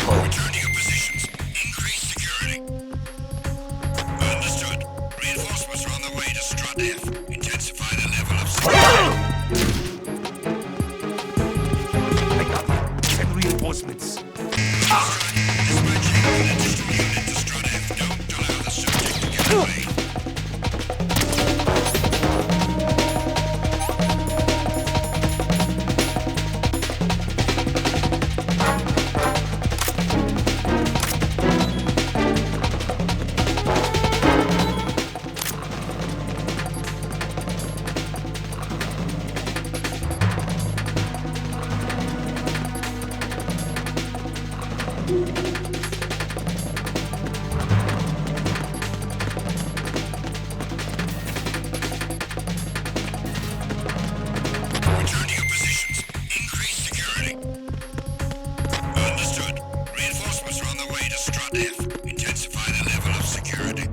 Return to your positions. Increase security. Understood. Reinforcements are on the way to Strut F. Intensify the level of security. I got him. Send reinforcements. Dispatching an additional unit to Strut F. Don't allow the subject to get away. Return to your positions. Increase security. Understood. Reinforcements are on the way to Strut F. Intensify the level of security.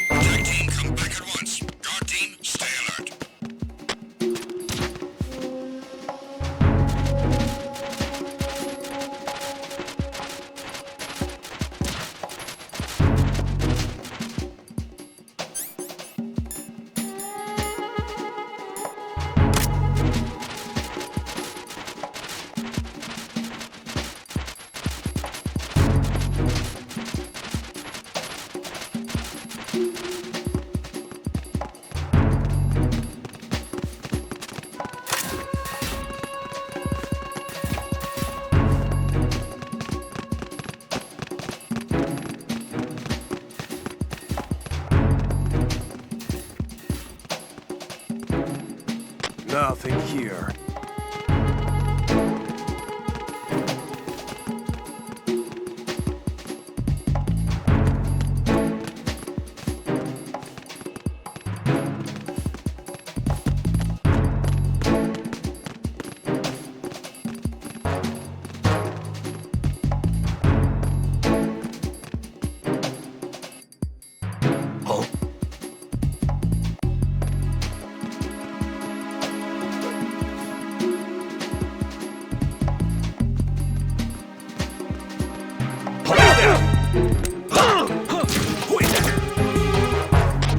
Attack team, come back at once. Guard team, stay alert. Nothing here.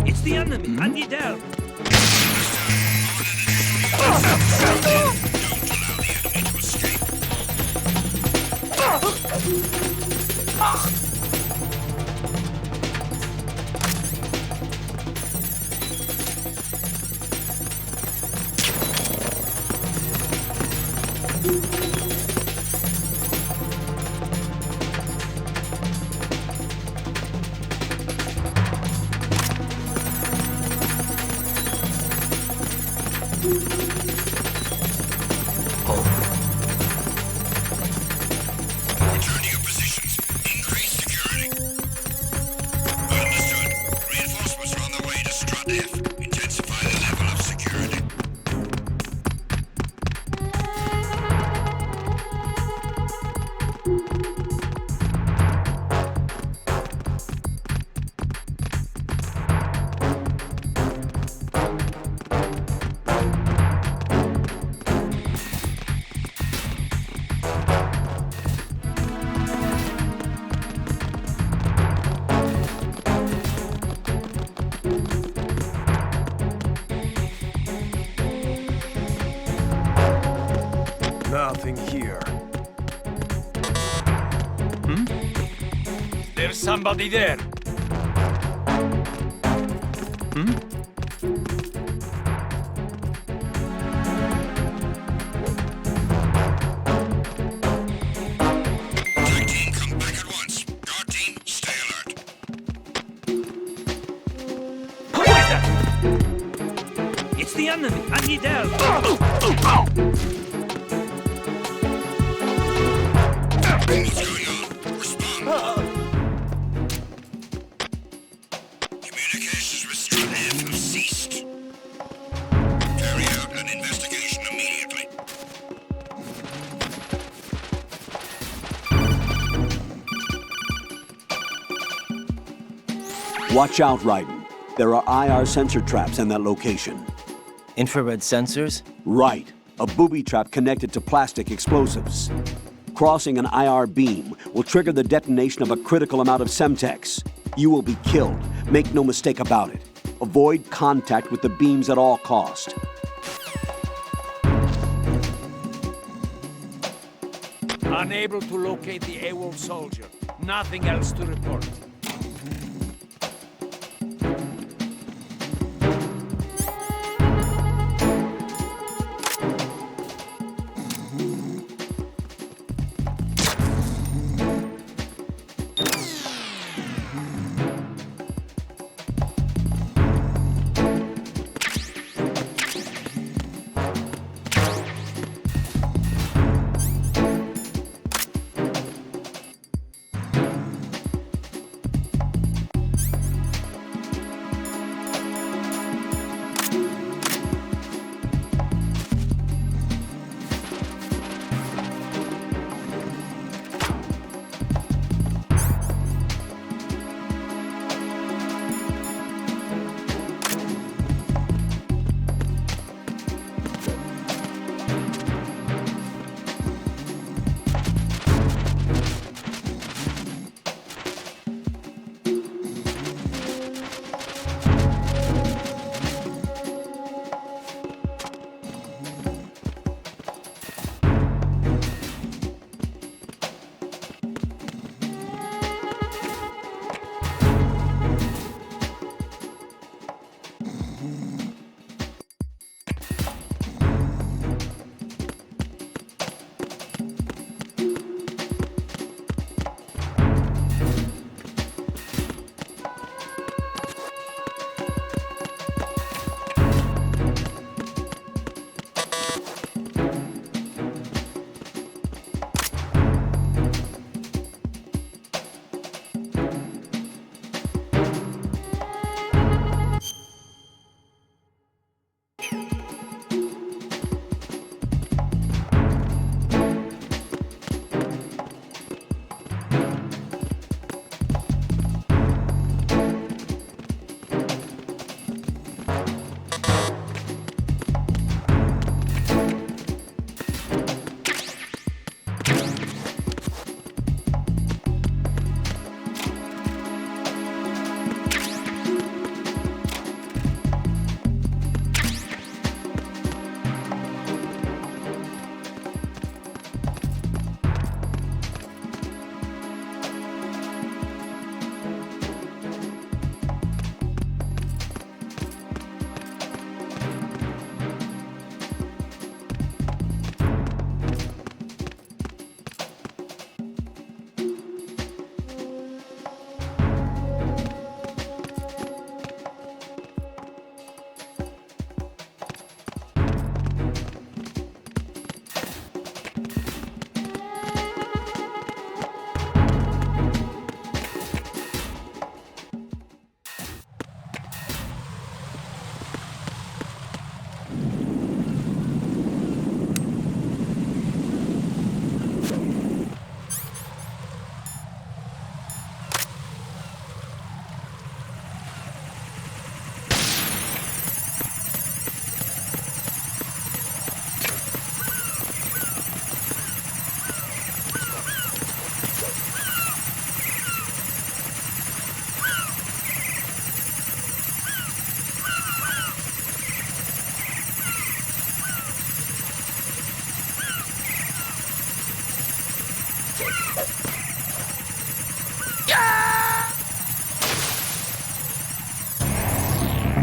It's the enemy. I need help. Return to your positions. Increase There's somebody there. Attack team, come back at once. Guard team, stay alert. Who is that? It's the enemy. I need help. What's going on? Respond. Communications with Strut F have ceased. Carry out an investigation immediately. Watch out, Raiden. There are IR sensor traps in that location. Infrared sensors? Right. A booby trap connected to plastic explosives. Crossing an IR beam will trigger the detonation of a critical amount of Semtex. You will be killed. Make no mistake about it. Avoid contact with the beams at all cost. Unable to locate the AWOL soldier. Nothing else to report.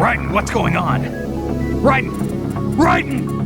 Raiden, what's going on? Raiden! Raiden!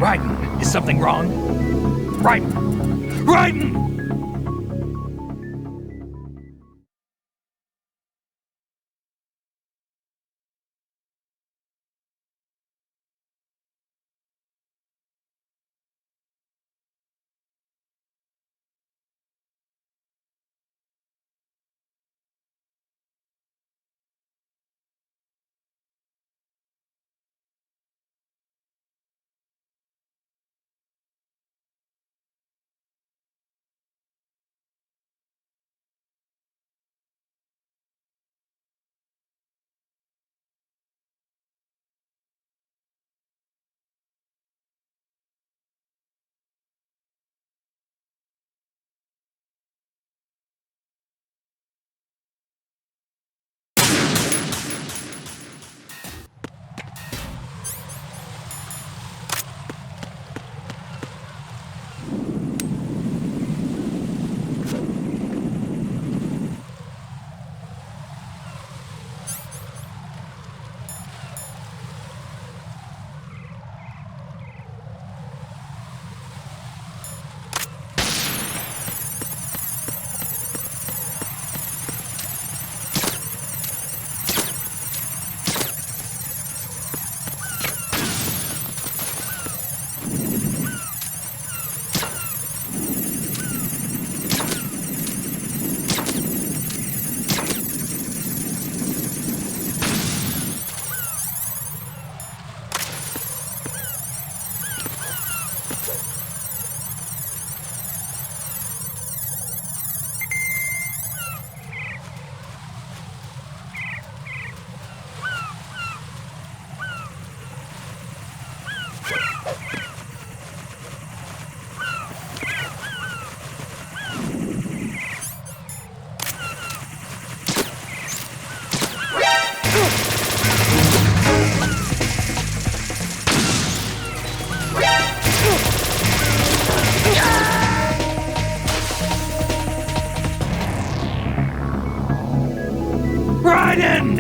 Raiden, is something wrong? Raiden! Raiden! Raiden!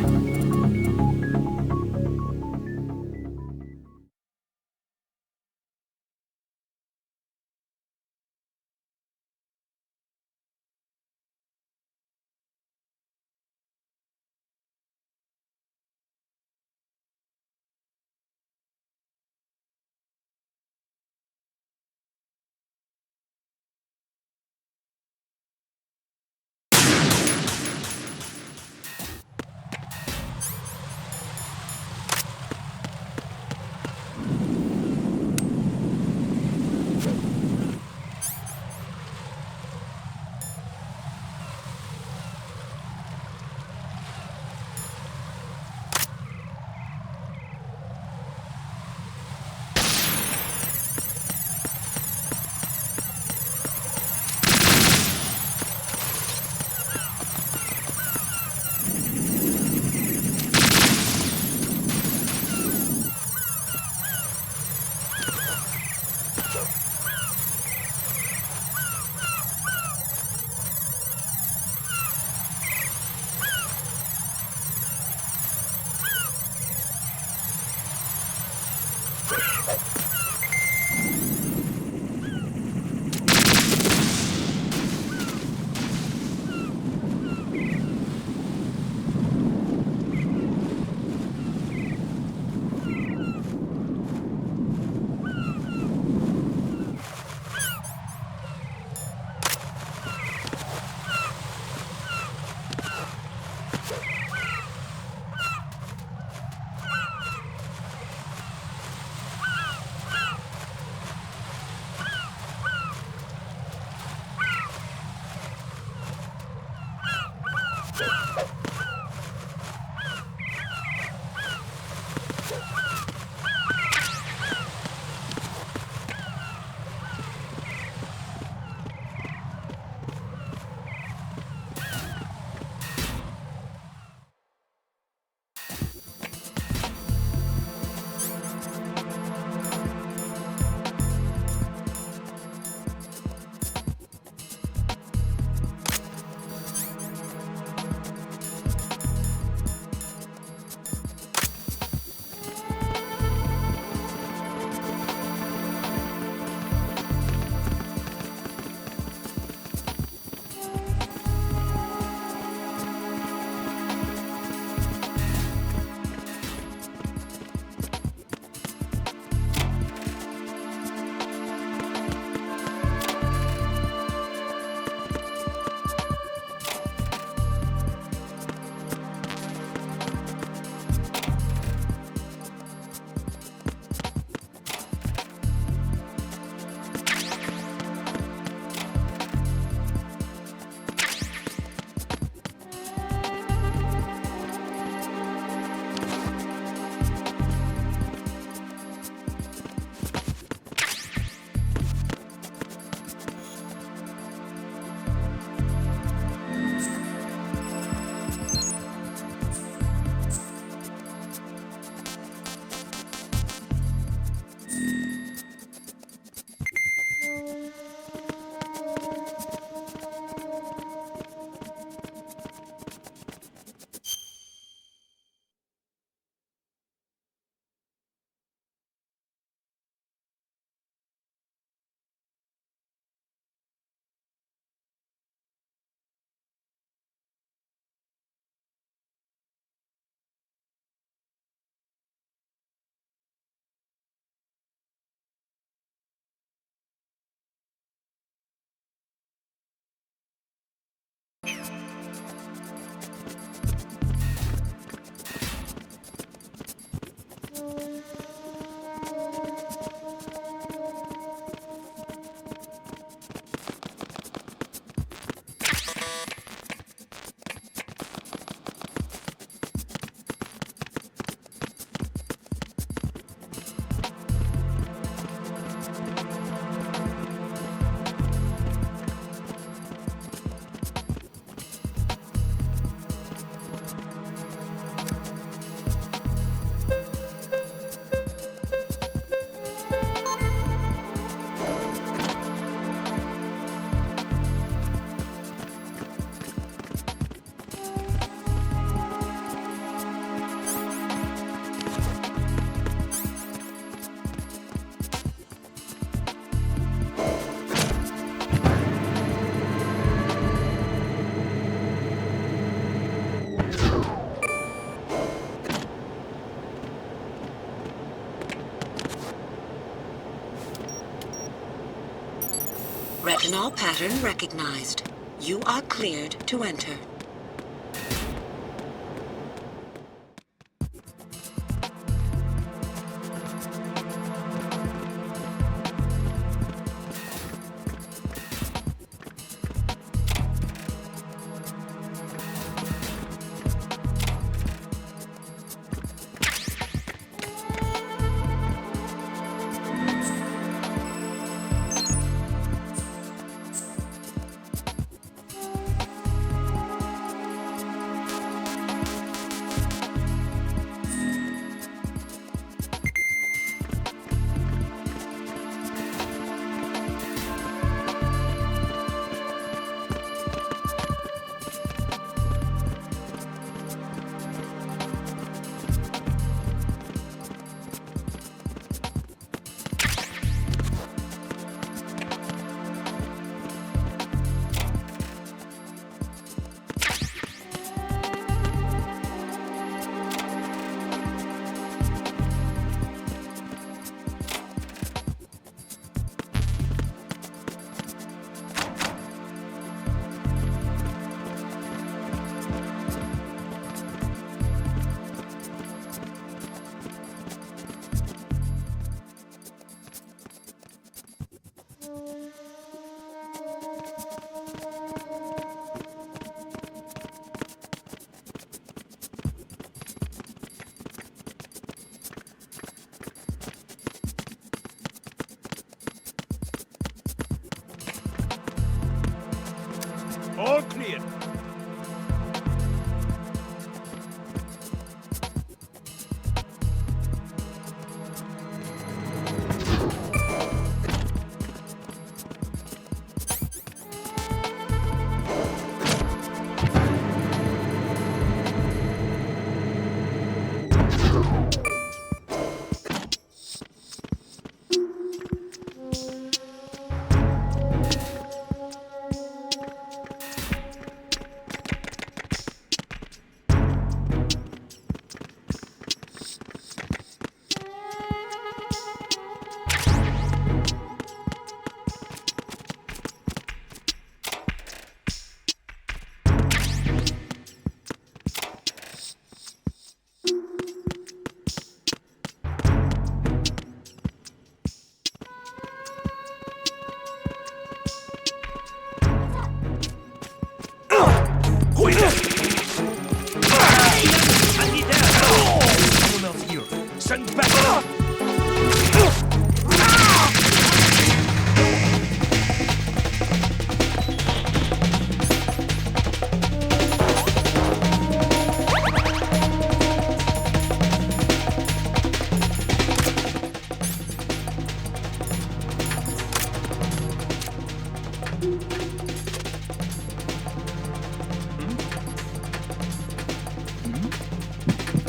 Retinol pattern recognized. You are cleared to enter.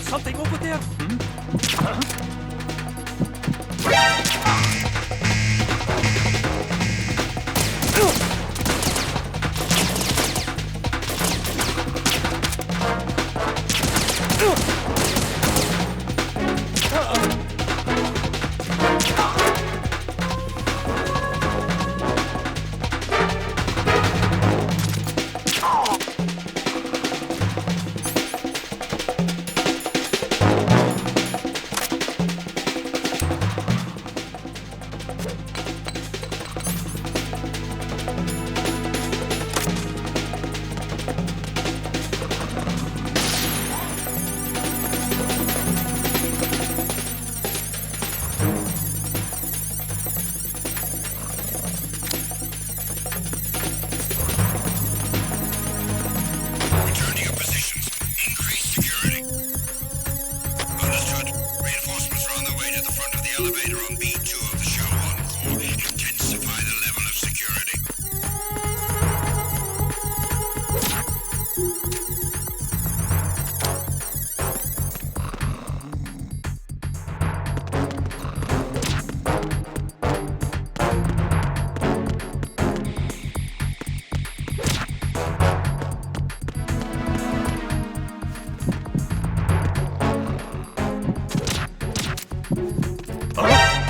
something over there? Return to your positions. Increase security. Understood. Reinforcements are on their way to the front of the elevator on B2 of the Shell 1 core. Intensify the level of security.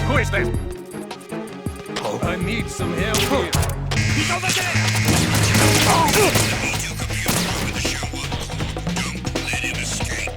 Who is this? Oh, I need some help here. He's over there! The B2 computer over the Shell 1 core. Don't let him escape.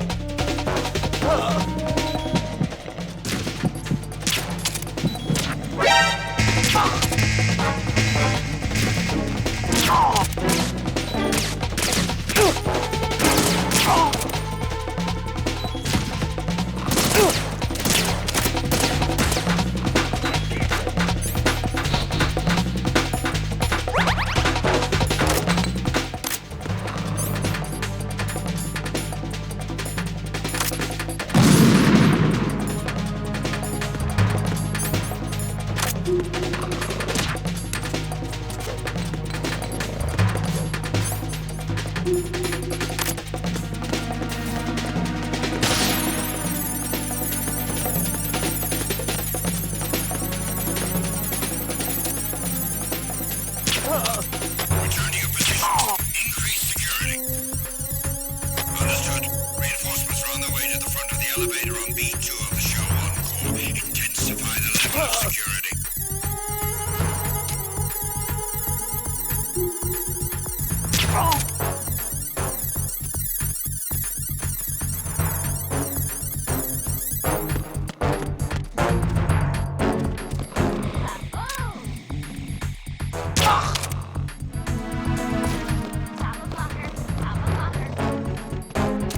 Return to your position. Increase security. Understood. Reinforcements are on their way to the front of the elevator on B2 of the Shell 1 core. Intensify the level of security.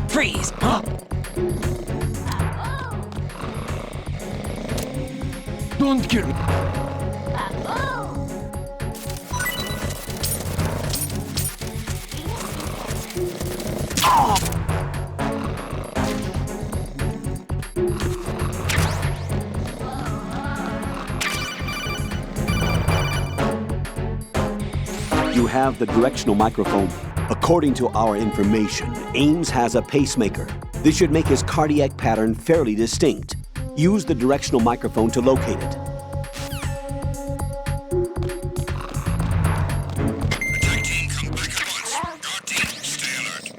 Freeze! Don't kill me. You have the directional microphone. According to our information, Ames has a pacemaker. This should make his cardiac pattern fairly distinct. Use the directional microphone to locate it. Attack team, come back at once. Guard team, stay alert.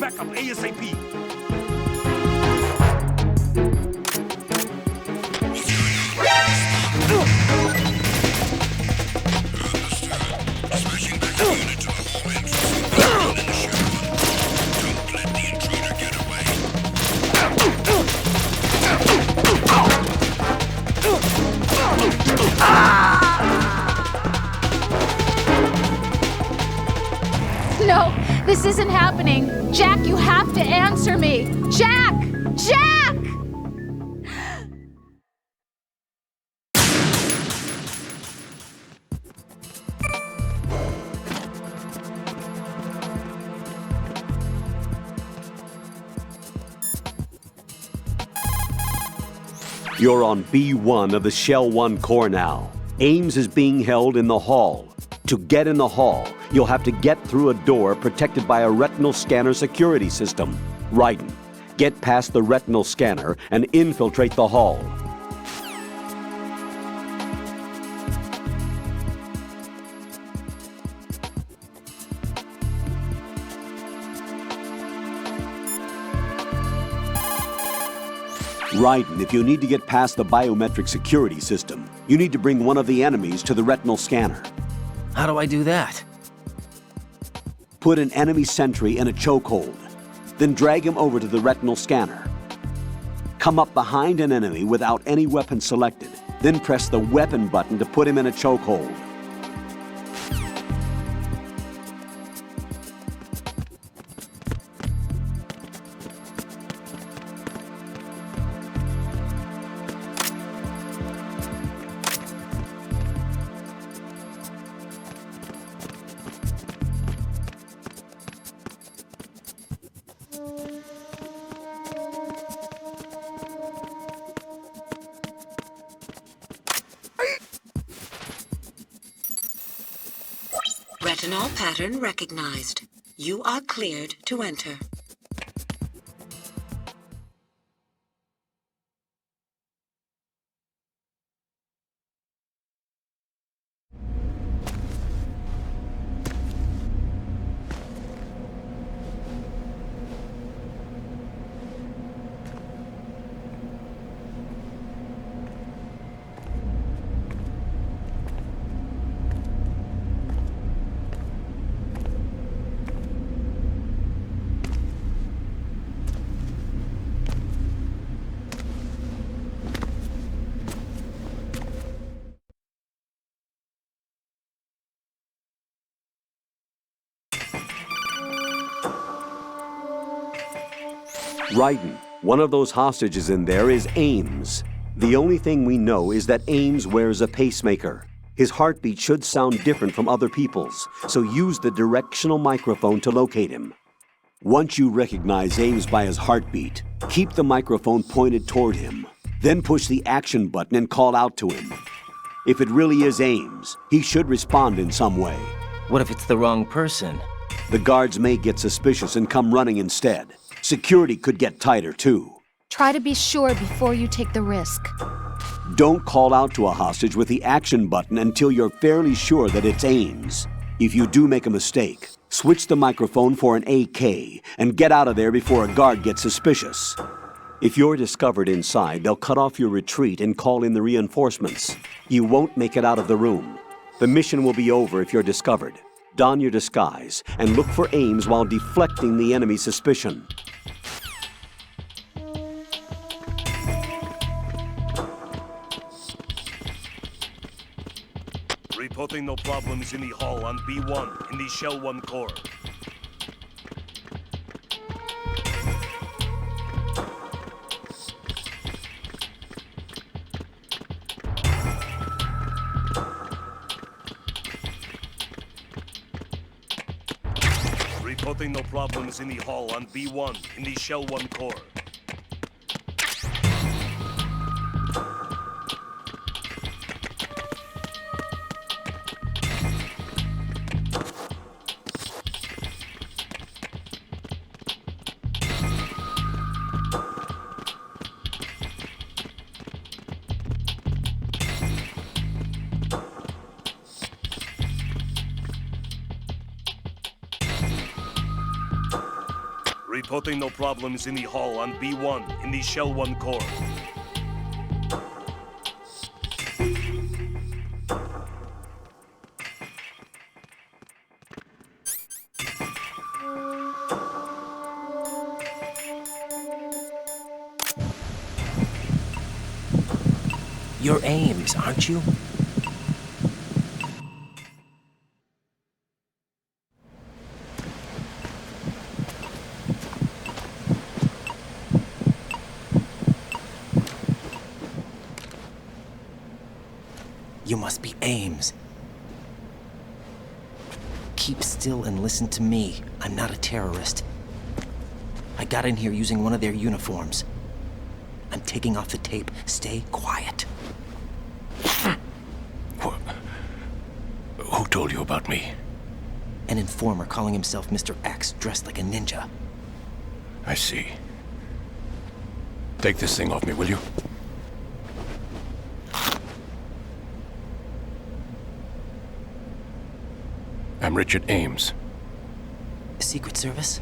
backup ASAP. No, this isn't happening. Jack, you have to answer me. Jack! Jack! You're on B1 of the Shell 1 core now. Ames is being held in the hall. To get in the hall, you'll have to get through a door protected by a retinal scanner security system. Raiden, get past the retinal scanner and infiltrate the hall. Raiden, if you need to get past the biometric security system, you need to bring one of the enemies to the retinal scanner. How do I do that? Put an enemy sentry in a chokehold, then drag him over to the retinal scanner. Come up behind an enemy without any weapon selected, then press the weapon button to put him in a chokehold. Retinol pattern recognized. You are cleared to enter. Raiden, one of those hostages in there is Ames. The only thing we know is that Ames wears a pacemaker. His heartbeat should sound different from other people's, so use the directional microphone to locate him. Once you recognize Ames by his heartbeat, keep the microphone pointed toward him. Then push the action button and call out to him. If it really is Ames, he should respond in some way. What if it's the wrong person? The guards may get suspicious and come running instead. Security could get tighter, too. Try to be sure before you take the risk. Don't call out to a hostage with the action button until you're fairly sure that it's Ames. If you do make a mistake, switch the microphone for an AK and get out of there before a guard gets suspicious. If you're discovered inside, they'll cut off your retreat and call in the reinforcements. You won't make it out of the room. The mission will be over if you're discovered. Don your disguise and look for Ames while deflecting the enemy's suspicion. Reporting no problems in the hall on B1 in the Shell 1 core. Reporting no problems in the hall on B1 in the Shell 1 core. Reporting no problems in the hall on B1 in the Shell 1 core. You're Ames, aren't you? You must be Ames. Keep still and listen to me. I'm not a terrorist. I got in here using one of their uniforms. I'm taking off the tape. Stay quiet. Who told you about me? An informer calling himself Mr. X, dressed like a ninja. I see. Take this thing off me, will you? I'm Richard Ames. Secret Service?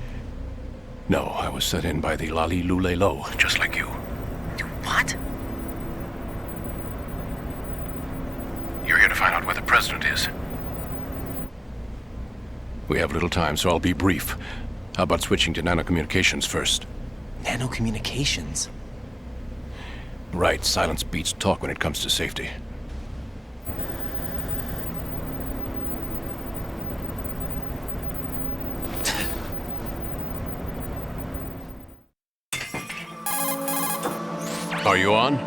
No, I was sent in by the Lali Lule Lo, just like you. What? You're here to find out where the president is. We have little time, so I'll be brief. How about switching to nanocommunications first? Nanocommunications? Right, silence beats talk when it comes to safety. Are you on?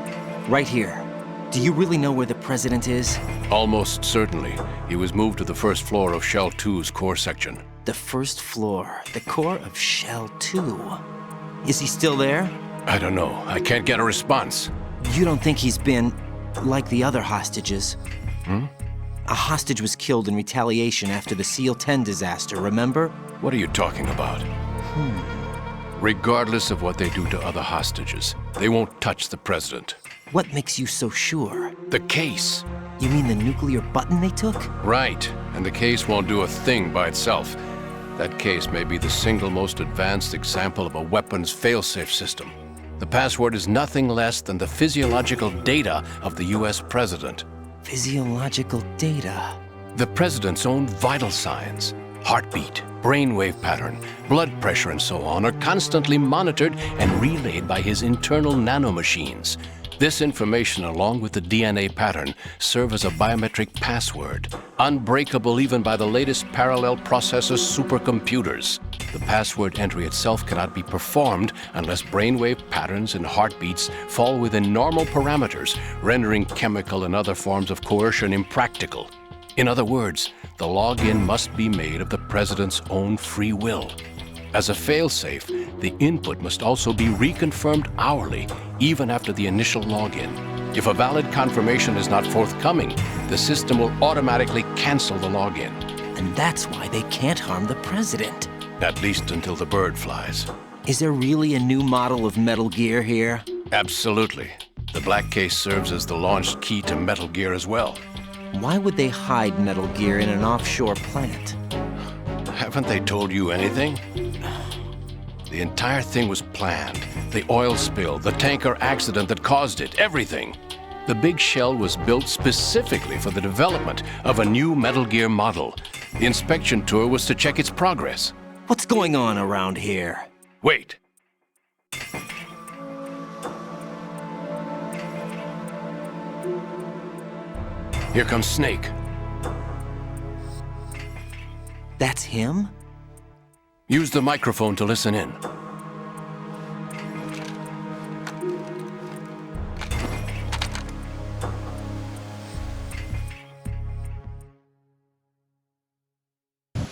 Right here. Do you really know where the president is? Almost certainly. He was moved to the first floor of Shell 2's core section. The first floor, the core of Shell 2. Is he still there? I don't know. I can't get a response. You don't think he's been like the other hostages? Hmm? A hostage was killed in retaliation after the SEAL 10 disaster, remember? What are you talking about? Regardless of what they do to other hostages, they won't touch the president. What makes you so sure? The case. You mean the nuclear button they took? Right, and the case won't do a thing by itself. That case may be the single most advanced example of a weapons failsafe system. The password is nothing less than the physiological data of the US president. Physiological data? The president's own vital signs, heartbeat, brainwave pattern, blood pressure, and so on, are constantly monitored and relayed by his internal nanomachines. This information, along with the DNA pattern, serve as a biometric password, unbreakable even by the latest parallel processor supercomputers. The password entry itself cannot be performed unless brainwave patterns and heartbeats fall within normal parameters, rendering chemical and other forms of coercion impractical. In other words, the login must be made of the president's own free will. As a failsafe, the input must also be reconfirmed hourly, even after the initial login. If a valid confirmation is not forthcoming, the system will automatically cancel the login. And that's why they can't harm the president. At least until the bird flies. Is there really a new model of Metal Gear here? Absolutely. The black case serves as the launch key to Metal Gear as well. Why would they hide Metal Gear in an offshore plant? Haven't they told you anything? The entire thing was planned. The oil spill, the tanker accident that caused it, everything. The big shell was built specifically for the development of a new Metal Gear model. The inspection tour was to check its progress. What's going on around here? Wait. Here comes Snake. That's him? Use the microphone to listen in.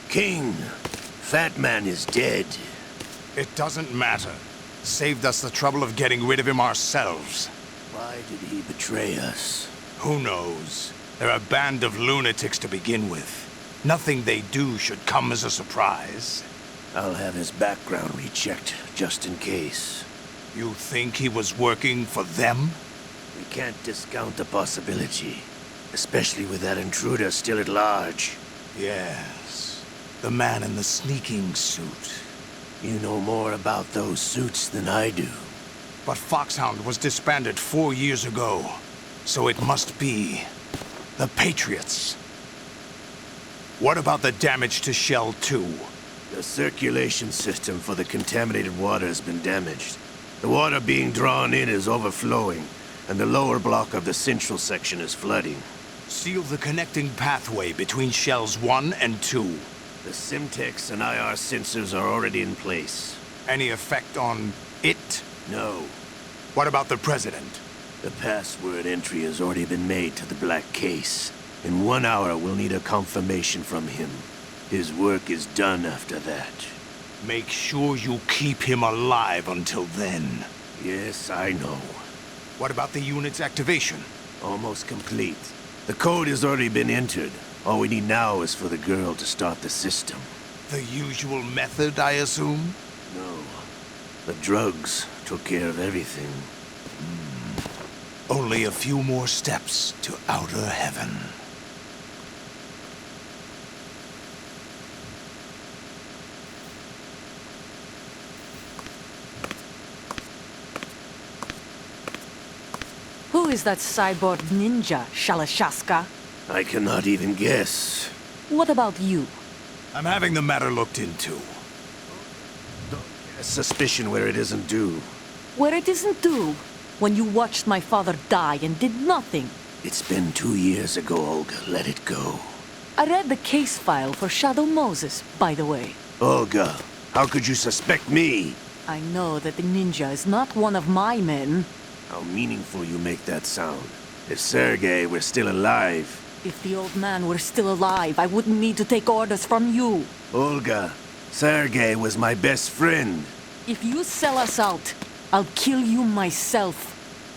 King, Fat Man is dead. It doesn't matter. Saved us the trouble of getting rid of him ourselves. Why did he betray us? Who knows? They're a band of lunatics to begin with. Nothing they do should come as a surprise. I'll have his background rechecked, just in case. You think he was working for them? We can't discount the possibility. Especially with that intruder still at large. Yes. The man in the sneaking suit. You know more about those suits than I do. But Foxhound was disbanded 4 years ago. So it must be the Patriots. What about the damage to Shell 2? The circulation system for the contaminated water has been damaged. The water being drawn in is overflowing, and the lower block of the central section is flooding. Seal the connecting pathway between Shells 1 and 2. The Simtex and IR sensors are already in place. Any effect on it? No. What about the President? The password entry has already been made to the black case. In 1 hour, we'll need a confirmation from him. His work is done after that. Make sure you keep him alive until then. Yes, I know. What about the unit's activation? Almost complete. The code has already been entered. All we need now is for the girl to start the system. The usual method, I assume? No. The drugs took care of everything. Only a few more steps to outer heaven. Who is that cyborg ninja, Shalashaska? I cannot even guess. What about you? I'm having the matter looked into. Don't cast suspicion where it isn't due. Where it isn't due? When you watched my father die and did nothing. It's been 2 years ago, Olga. Let it go. I read the case file for Shadow Moses, by the way. Olga, how could you suspect me? I know that the ninja is not one of my men. How meaningful you make that sound. If Sergei were still alive... If the old man were still alive, I wouldn't need to take orders from you. Olga, Sergei was my best friend. If you sell us out, I'll kill you myself.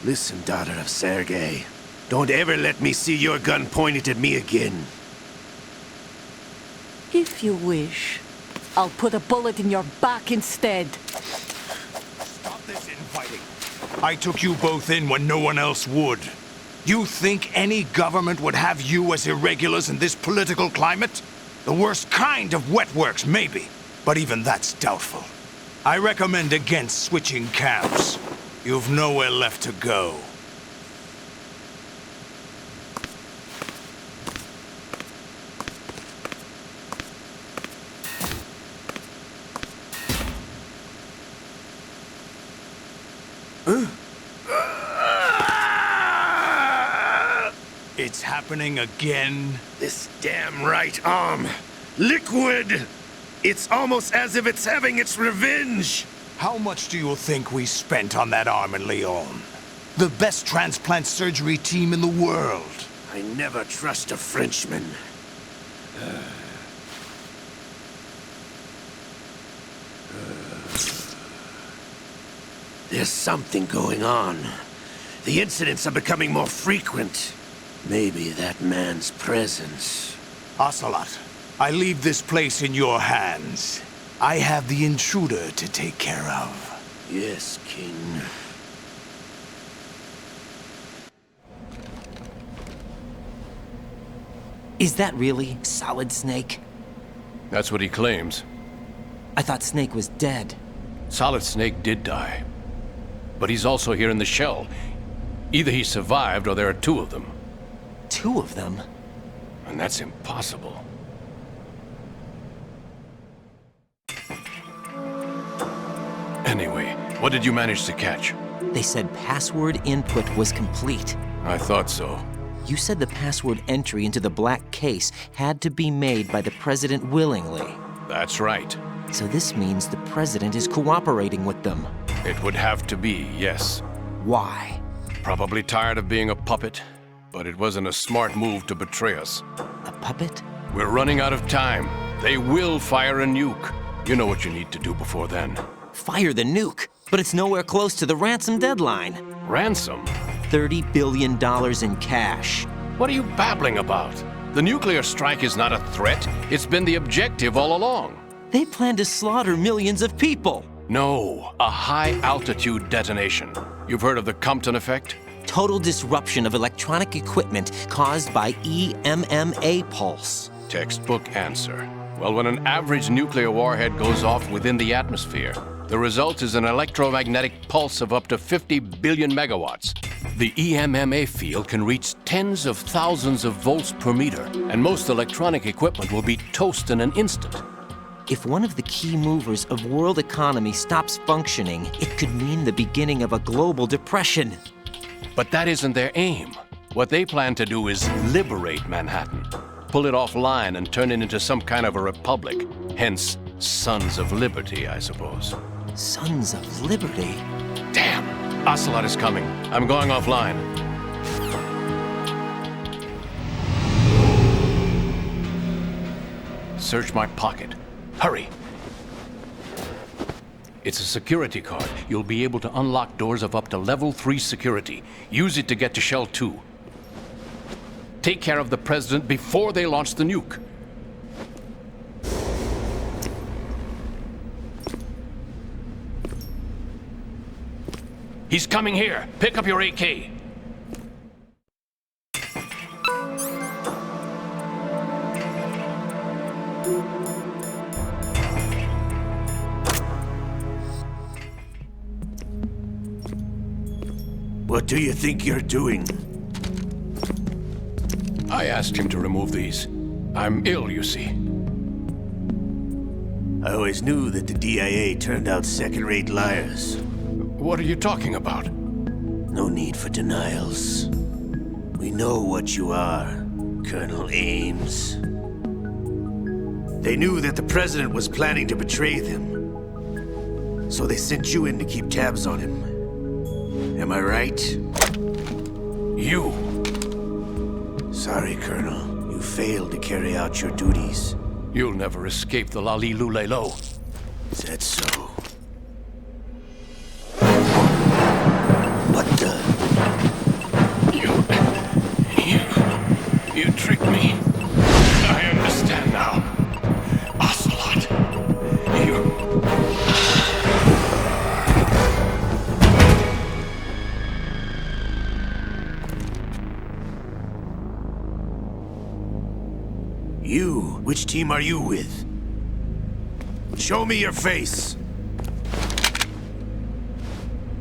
Listen, daughter of Sergei. Don't ever let me see your gun pointed at me again. If you wish, I'll put a bullet in your back instead. Stop this infighting. I took you both in when no one else would. You think any government would have you as irregulars in this political climate? The worst kind of wet works, maybe. But even that's doubtful. I recommend against switching camps. You've nowhere left to go. It's happening again. This damn right arm. Liquid! It's almost as if it's having its revenge! How much do you think we spent on that arm in Lyon? The best transplant surgery team in the world. I never trust a Frenchman. There's something going on. The incidents are becoming more frequent. Maybe that man's presence. Ocelot, I leave this place in your hands. I have the intruder to take care of. Yes, King. Is that really Solid Snake? That's what he claims. I thought Snake was dead. Solid Snake did die. But he's also here in the shell. Either he survived or there are two of them. Two of them? And that's impossible. Anyway, what did you manage to catch? They said password input was complete. I thought so. You said the password entry into the black case had to be made by the President willingly. That's right. So this means the President is cooperating with them. It would have to be, yes. Why? Probably tired of being a puppet, but it wasn't a smart move to betray us. A puppet? We're running out of time. They will fire a nuke. You know what you need to do before then. Fire the nuke? But it's nowhere close to the ransom deadline. Ransom? $30 billion in cash. What are you babbling about? The nuclear strike is not a threat. It's been the objective all along. They plan to slaughter millions of people. No, a high-altitude detonation. You've heard of the Compton effect? Total disruption of electronic equipment caused by EMMA pulse. Textbook answer. Well, when an average nuclear warhead goes off within the atmosphere, the result is an electromagnetic pulse of up to 50 billion megawatts. The EMMA field can reach tens of thousands of volts per meter, and most electronic equipment will be toast in an instant. If one of the key movers of world economy stops functioning, it could mean the beginning of a global depression. But that isn't their aim. What they plan to do is liberate Manhattan, pull it offline and turn it into some kind of a republic. Hence, Sons of Liberty, I suppose. Sons of Liberty? Damn! Ocelot is coming. I'm going offline. Search my pocket. Hurry! It's a security card. You'll be able to unlock doors of up to level 3 security. Use it to get to Shell 2. Take care of the President before they launch the nuke. He's coming here. Pick up your AK. What do you think you're doing? I asked him to remove these. I'm ill, you see. I always knew that the DIA turned out second-rate liars. What are you talking about? No need for denials. We know what you are, Colonel Ames. They knew that the President was planning to betray them. So they sent you in to keep tabs on him. Am I right? You! Sorry, Colonel. You failed to carry out your duties. You'll never escape the Lali-Lu-Le-Lo. Is that so? What the? You tricked me. I understand now. Ocelot. You? Which team are you with? Show me your face.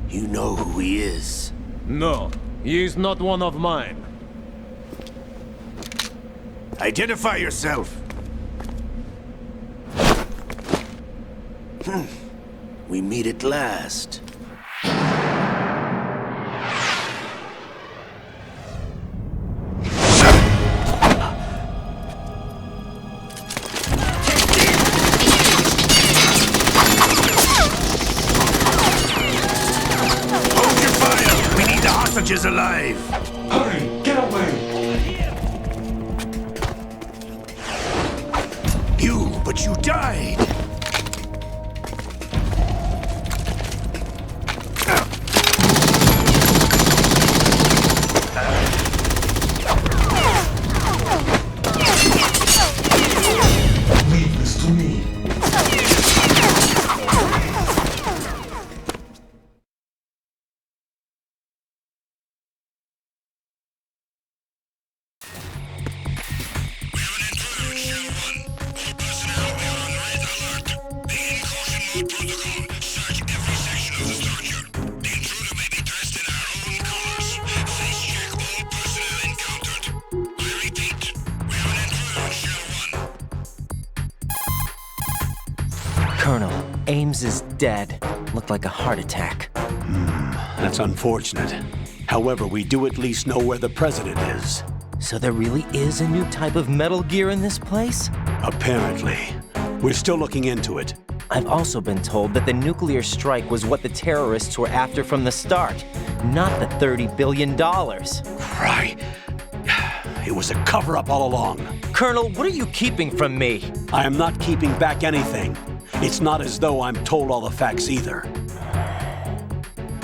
You know who he is. No, he is not one of mine. Identify yourself. We meet at last. Is alive. Hurry, get away! But you died. Leave this to me. Colonel, Ames is dead. Looked like a heart attack. That's unfortunate. However, we do at least know where the President is. So there really is a new type of Metal Gear in this place? Apparently. We're still looking into it. I've also been told that the nuclear strike was what the terrorists were after from the start, not the $30 billion. Right. It was a cover-up all along. Colonel, what are you keeping from me? I am not keeping back anything. It's not as though I'm told all the facts either.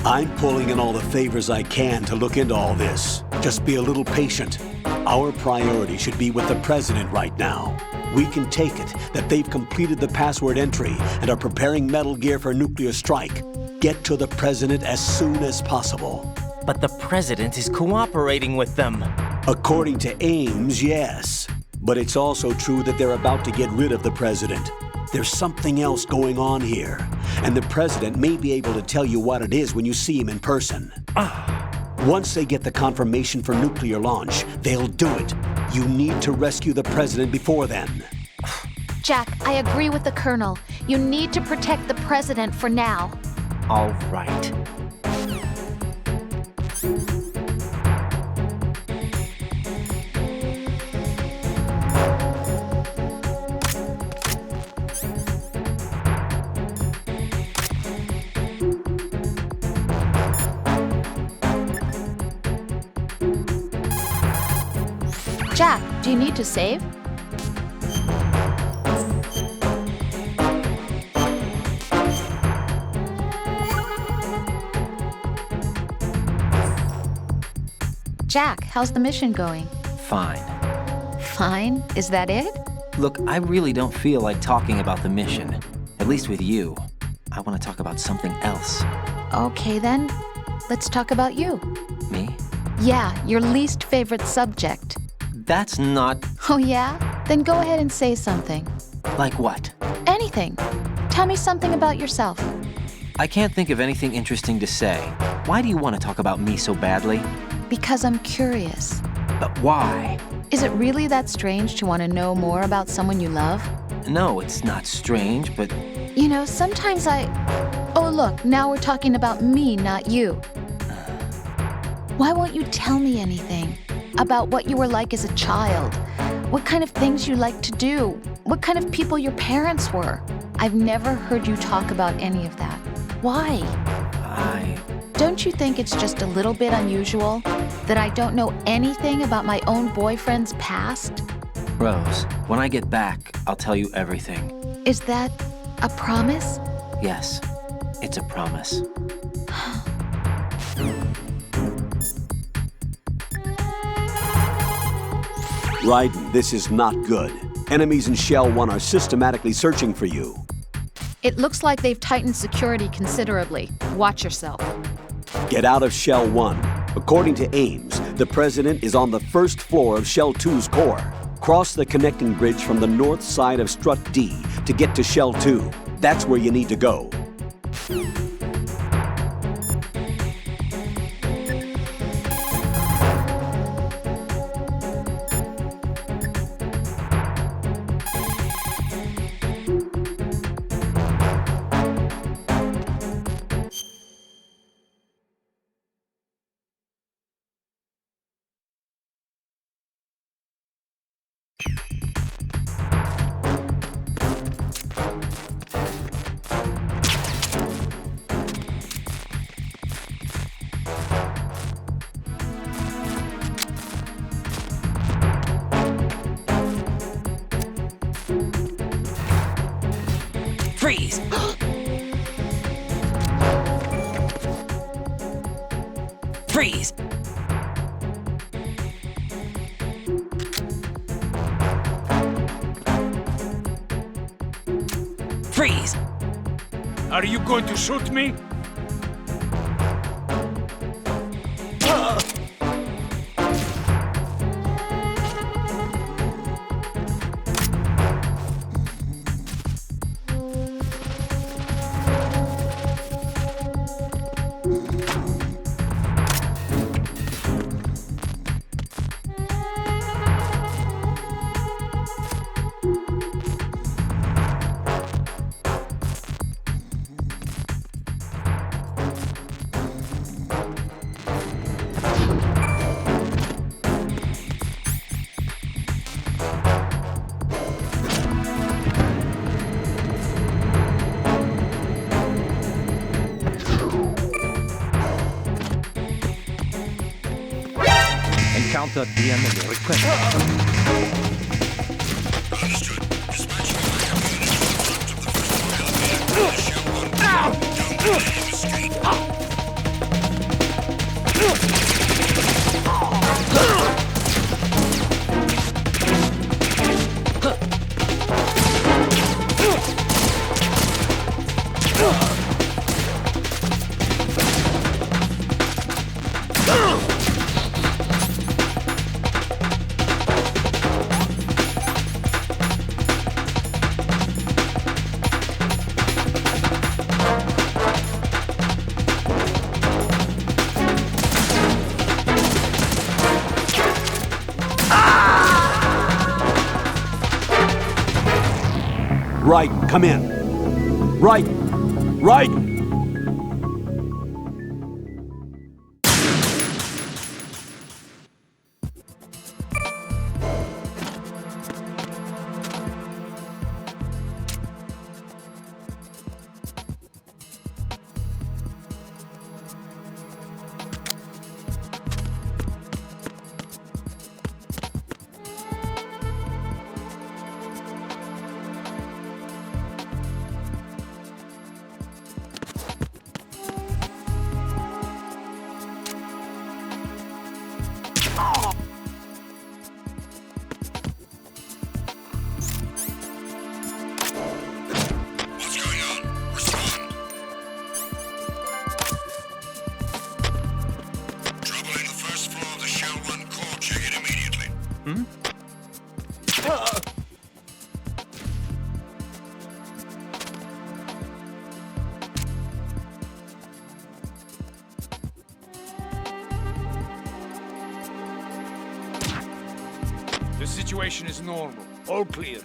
I'm pulling in all the favors I can to look into all this. Just be a little patient. Our priority should be with the President right now. We can take it that they've completed the password entry and are preparing Metal Gear for nuclear strike. Get to the President as soon as possible. But the President is cooperating with them. According to Ames, yes. But it's also true that they're about to get rid of the president. There's something else going on here, and the president may be able to tell you what it is when you see him in person. Once they get the confirmation for nuclear launch, they'll do it. You need to rescue the president before then. Jack, I agree with the Colonel. You need to protect the president for now. All right. Jack, do you need to save? Jack, how's the mission going? Fine. Fine? Is that it? Look, I really don't feel like talking about the mission. At least with you. I want to talk about something else. Okay then, let's talk about you. Me? Yeah, your least favorite subject. That's not... Oh yeah? Then go ahead and say something. Like what? Anything. Tell me something about yourself. I can't think of anything interesting to say. Why do you want to talk about me so badly? Because I'm curious. But why? Is it really that strange to want to know more about someone you love? No, it's not strange, but... You know, sometimes Oh look, now we're talking about me, not you. Why won't you tell me anything? About what you were like as a child? What kind of things you liked to do? What kind of people your parents were? I've never heard you talk about any of that. Why? Don't you think it's just a little bit unusual that I don't know anything about my own boyfriend's past? Rose, when I get back, I'll tell you everything. Is that a promise? Yes, it's a promise. Raiden, this is not good. Enemies in Shell 1 are systematically searching for you. It looks like they've tightened security considerably. Watch yourself. Get out of Shell 1. According to Ames, the president is on the first floor of Shell 2's core. Cross the connecting bridge from the north side of Strut D to get to Shell 2. That's where you need to go. Freeze! Freeze! Freeze! Are you going to shoot me? Encounter DMA request. Understood. Dispatching Shell 1 Don't let him escape. Right, come in. Right! Right! The situation is normal. All clear.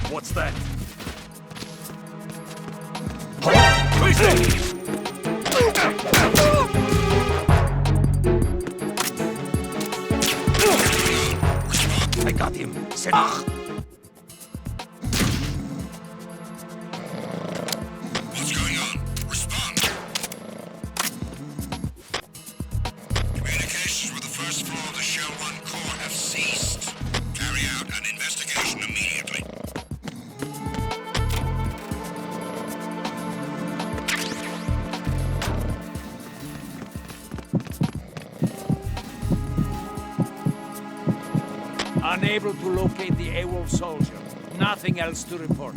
What's that? I got him. Ach. What's going on? Respond. Communications with the first floor of the Shell 1 core have ceased. Carry out an investigation immediately. Unable to locate the AWOL soldier. Nothing else to report.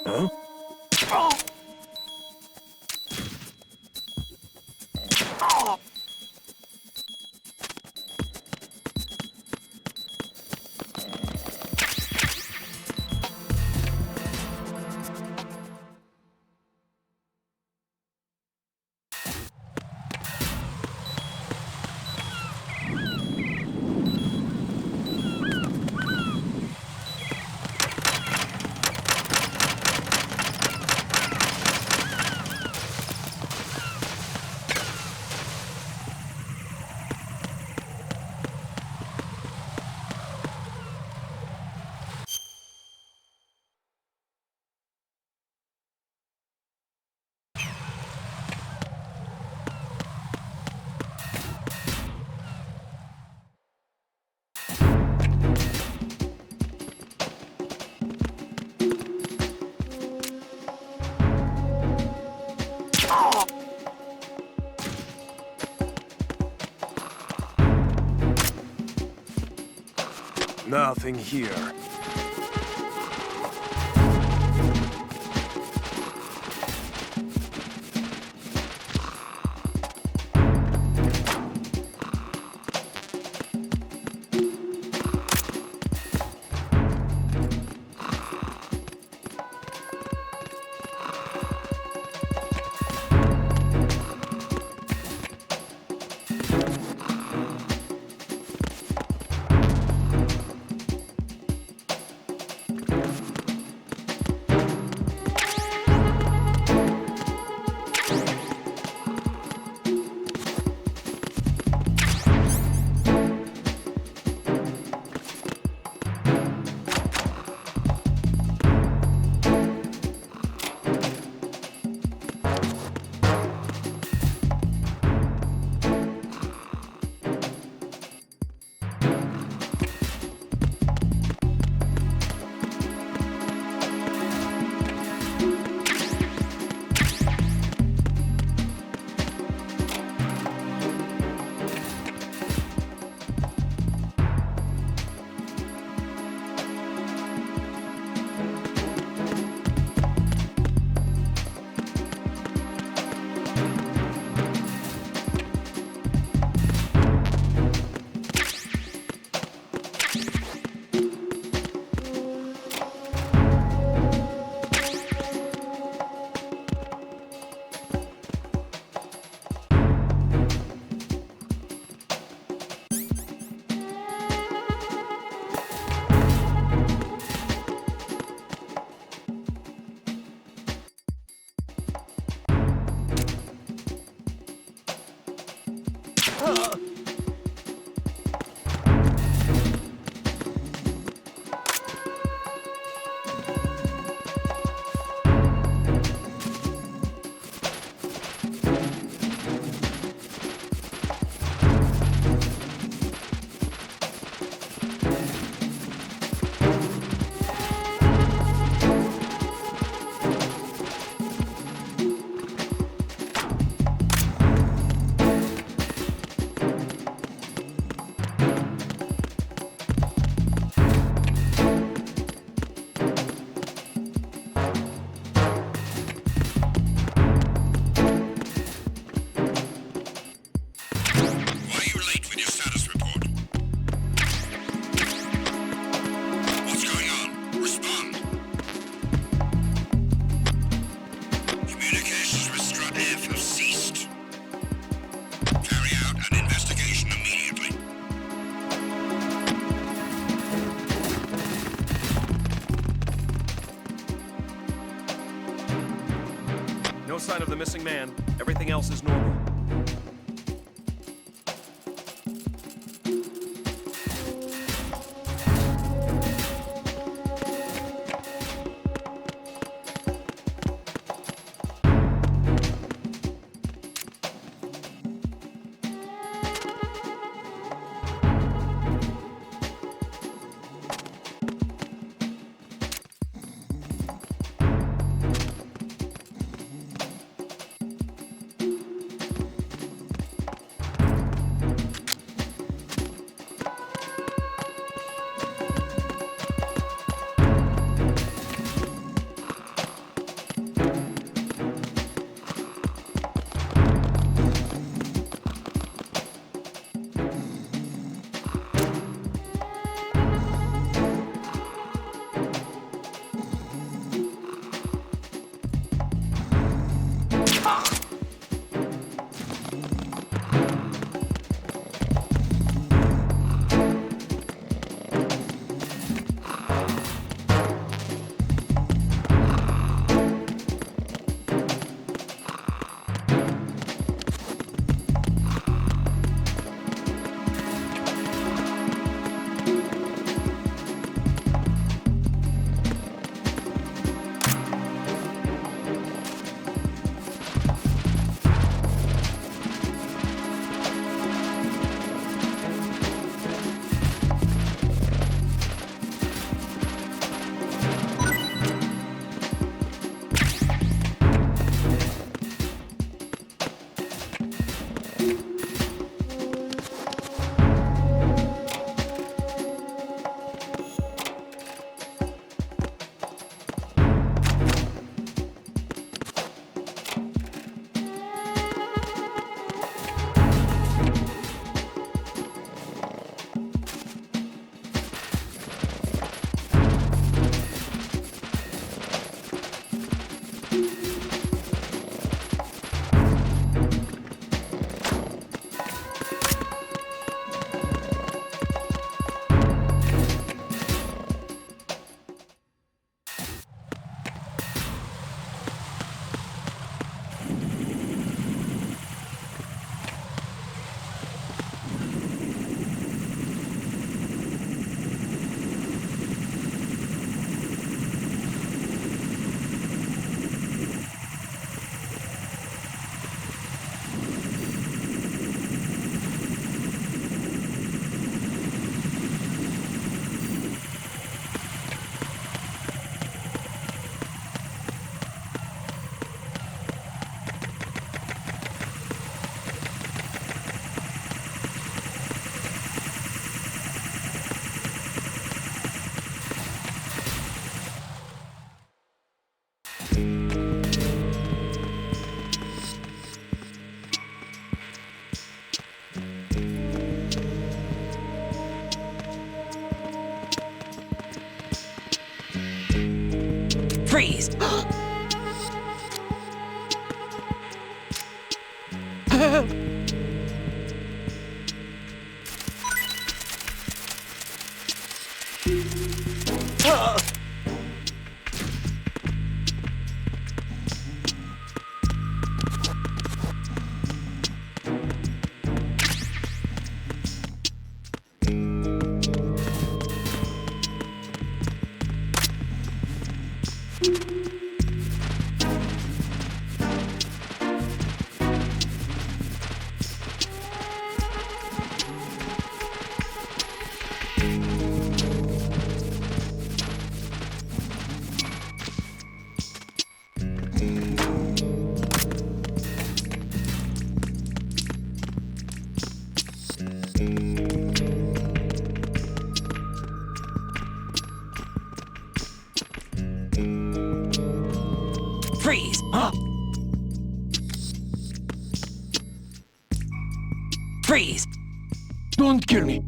Huh? Nothing here. Communications with Strut F have ceased. Carry out an investigation immediately. No sign of the missing man. Everything else is normal. Freeze! Freeze! Freeze! Don't kill me!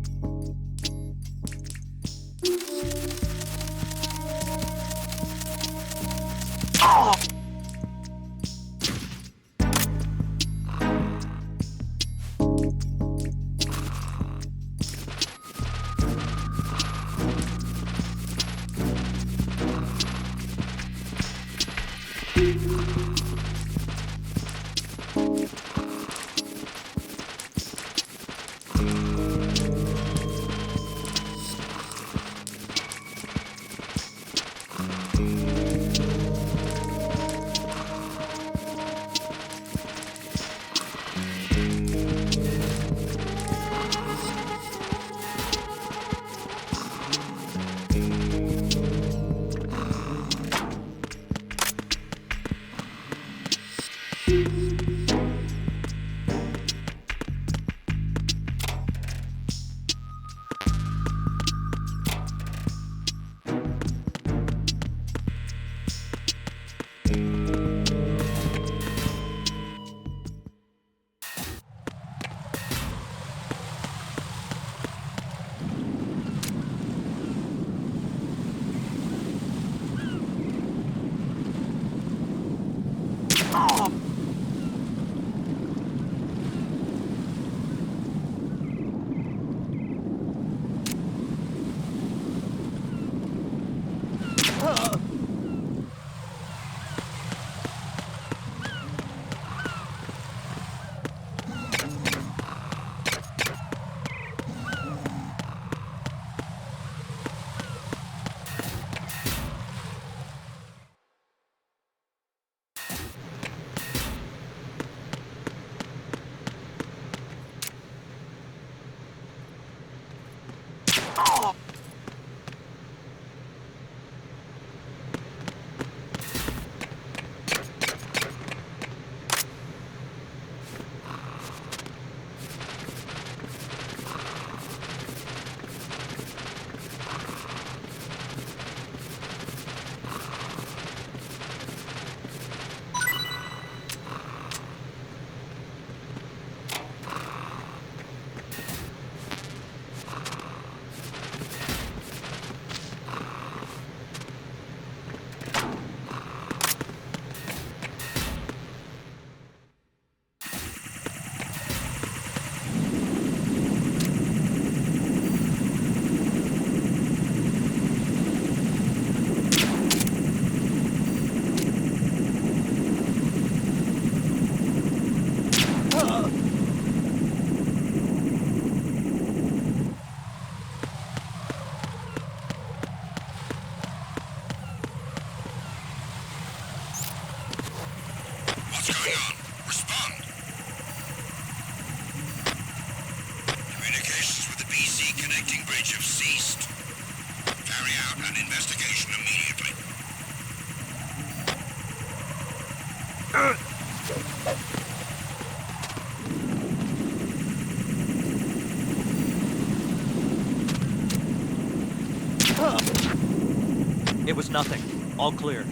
It was nothing. All clear.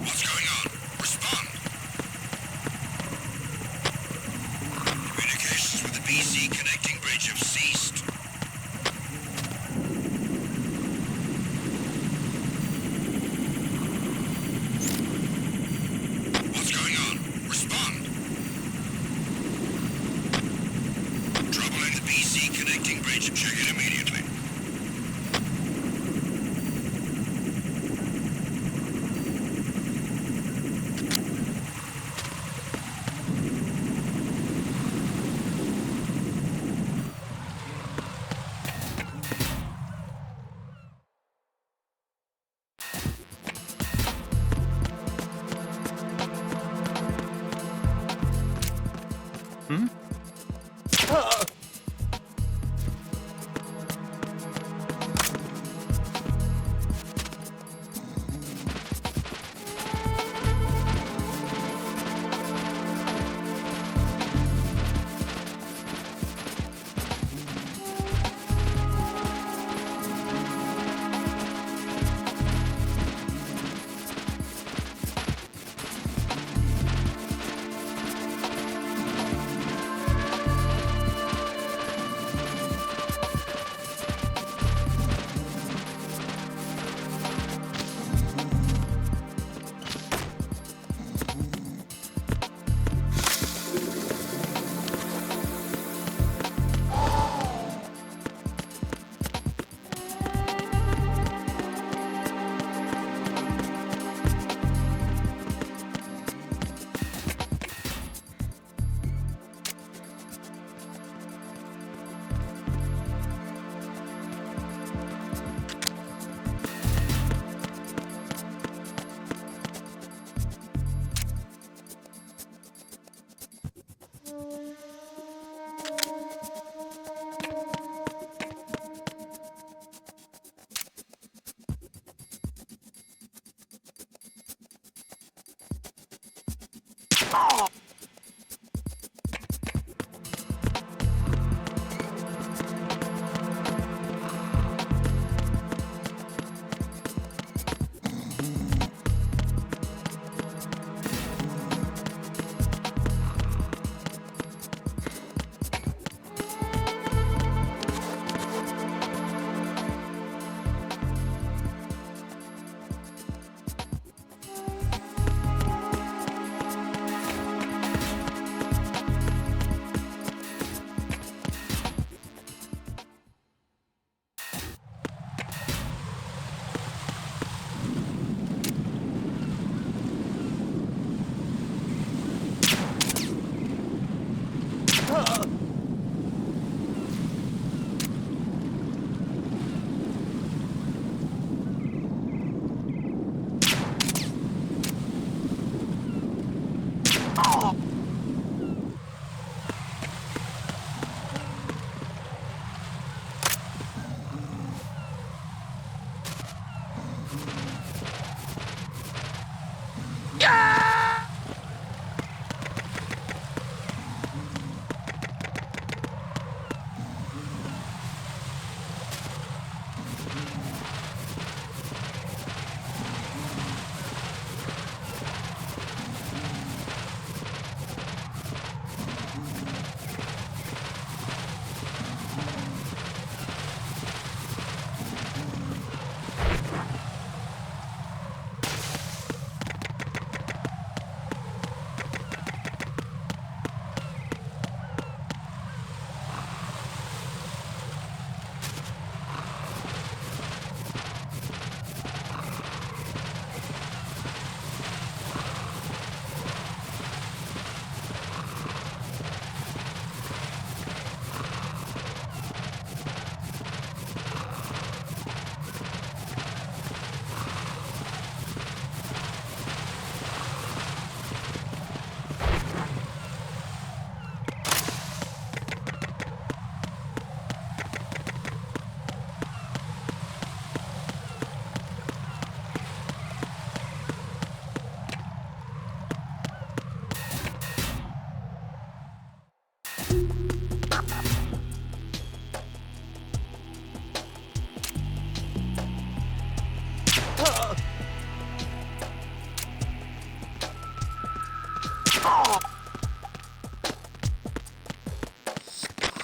What's going on? Respond. Communications with the BC connecting bridge have ceased. What's going on? Respond. Trouble in the BC connecting bridge. Check it immediately.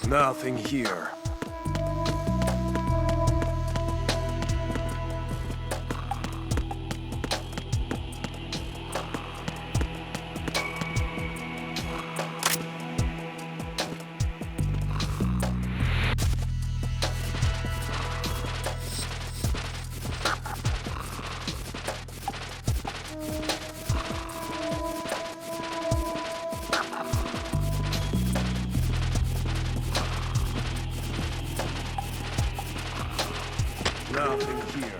Nothing here. Nothing here.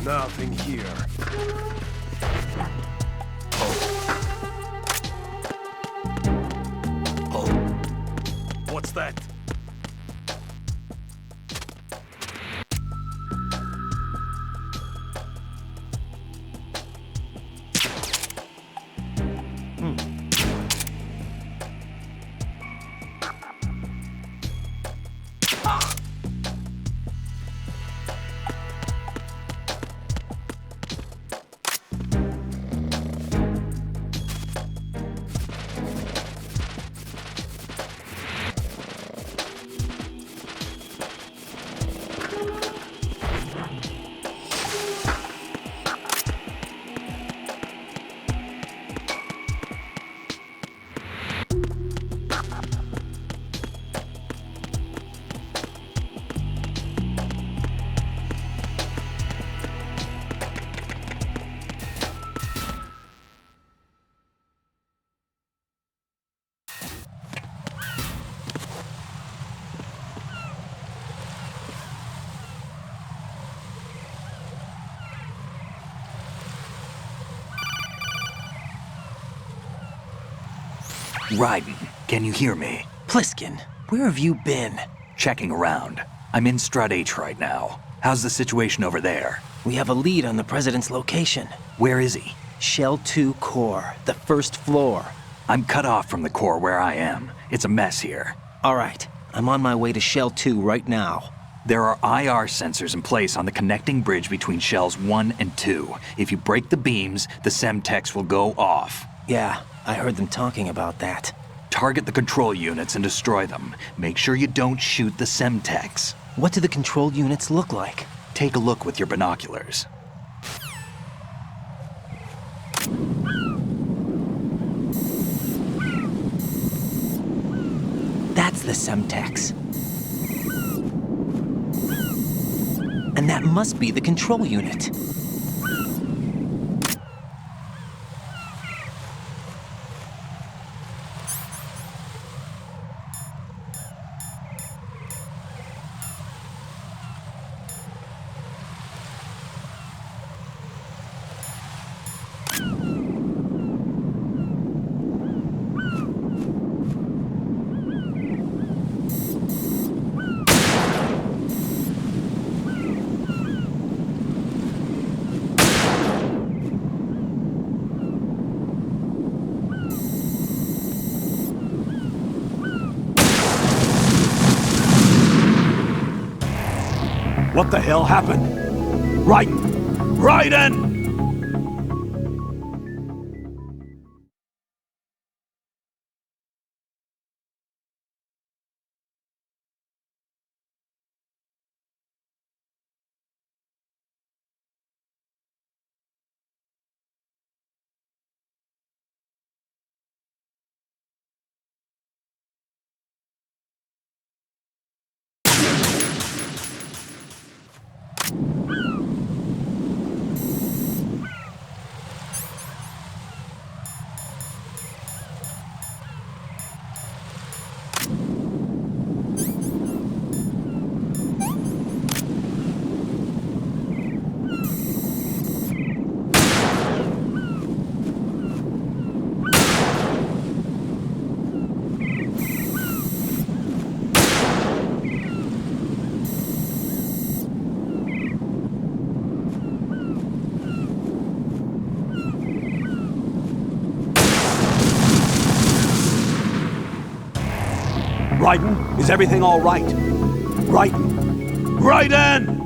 Nothing here. What's that? Raiden, can you hear me? Pliskin, where have you been? Checking around. I'm in Strut H right now. How's the situation over there? We have a lead on the President's location. Where is he? Shell 2 core, the first floor. I'm cut off from the core where I am. It's a mess here. All right, I'm on my way to Shell 2 right now. There are IR sensors in place on the connecting bridge between Shells 1 and 2. If you break the beams, the Semtex will go off. Yeah, I heard them talking about that. Target the control units and destroy them. Make sure you don't shoot the Semtex. What do the control units look like? Take a look with your binoculars. That's the Semtex. And that must be the control unit. What the hell happened? Raiden! Raiden! Raiden, is everything all right? Raiden! Raiden!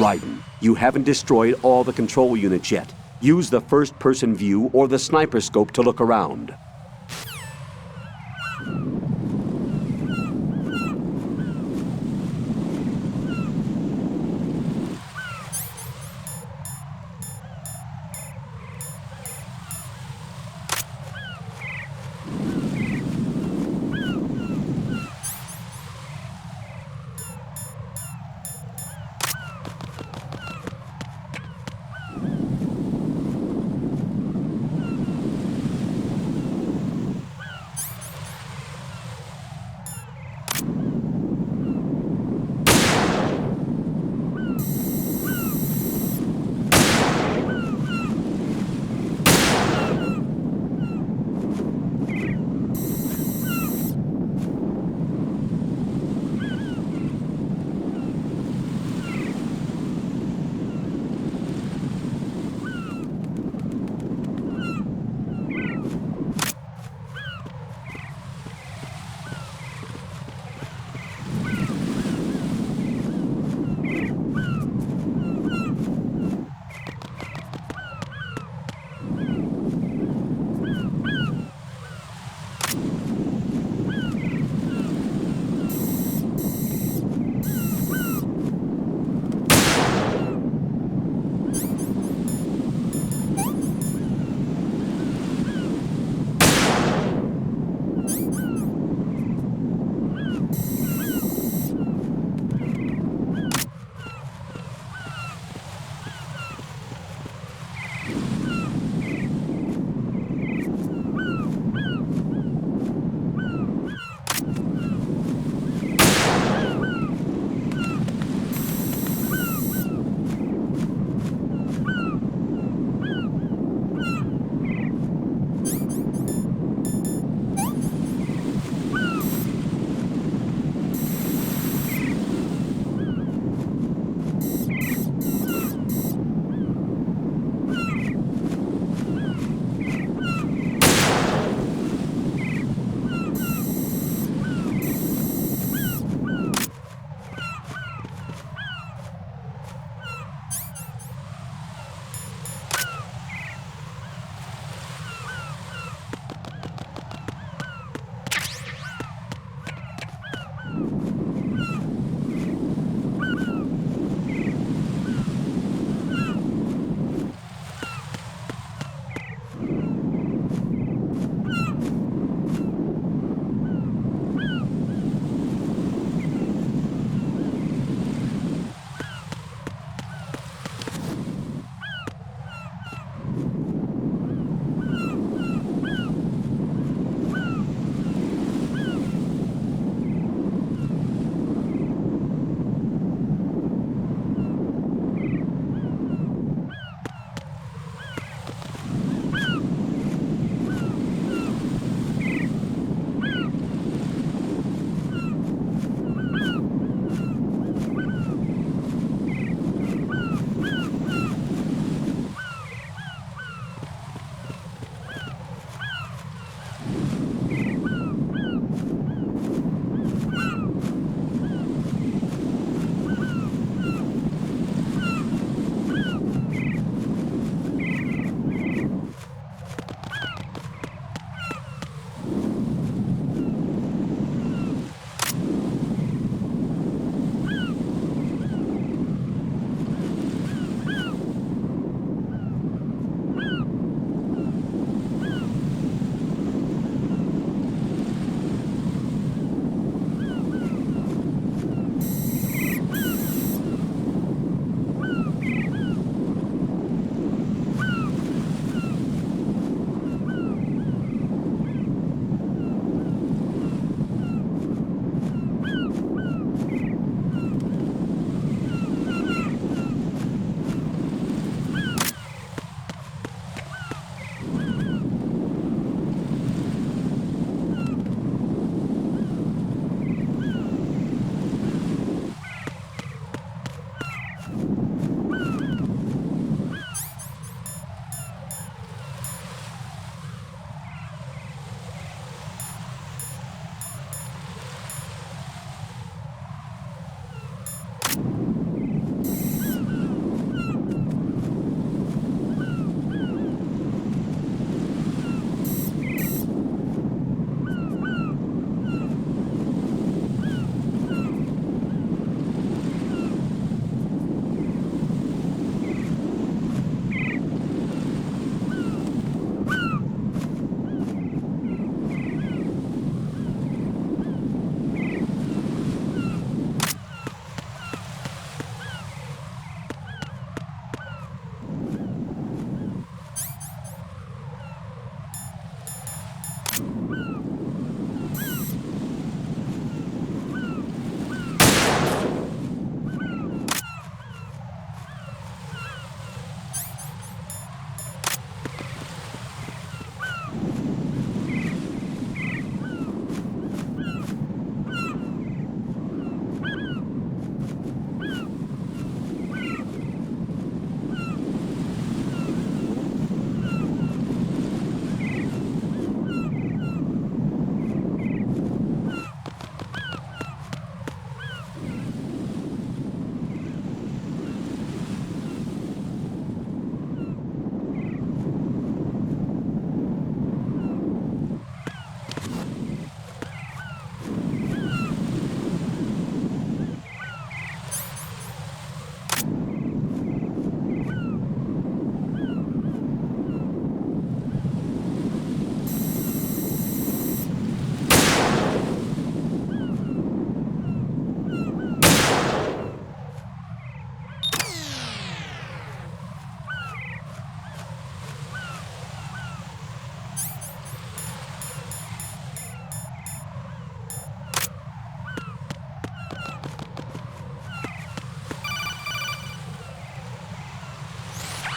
Raiden, you haven't destroyed all the control units yet. Use the first-person view or the sniper scope to look around.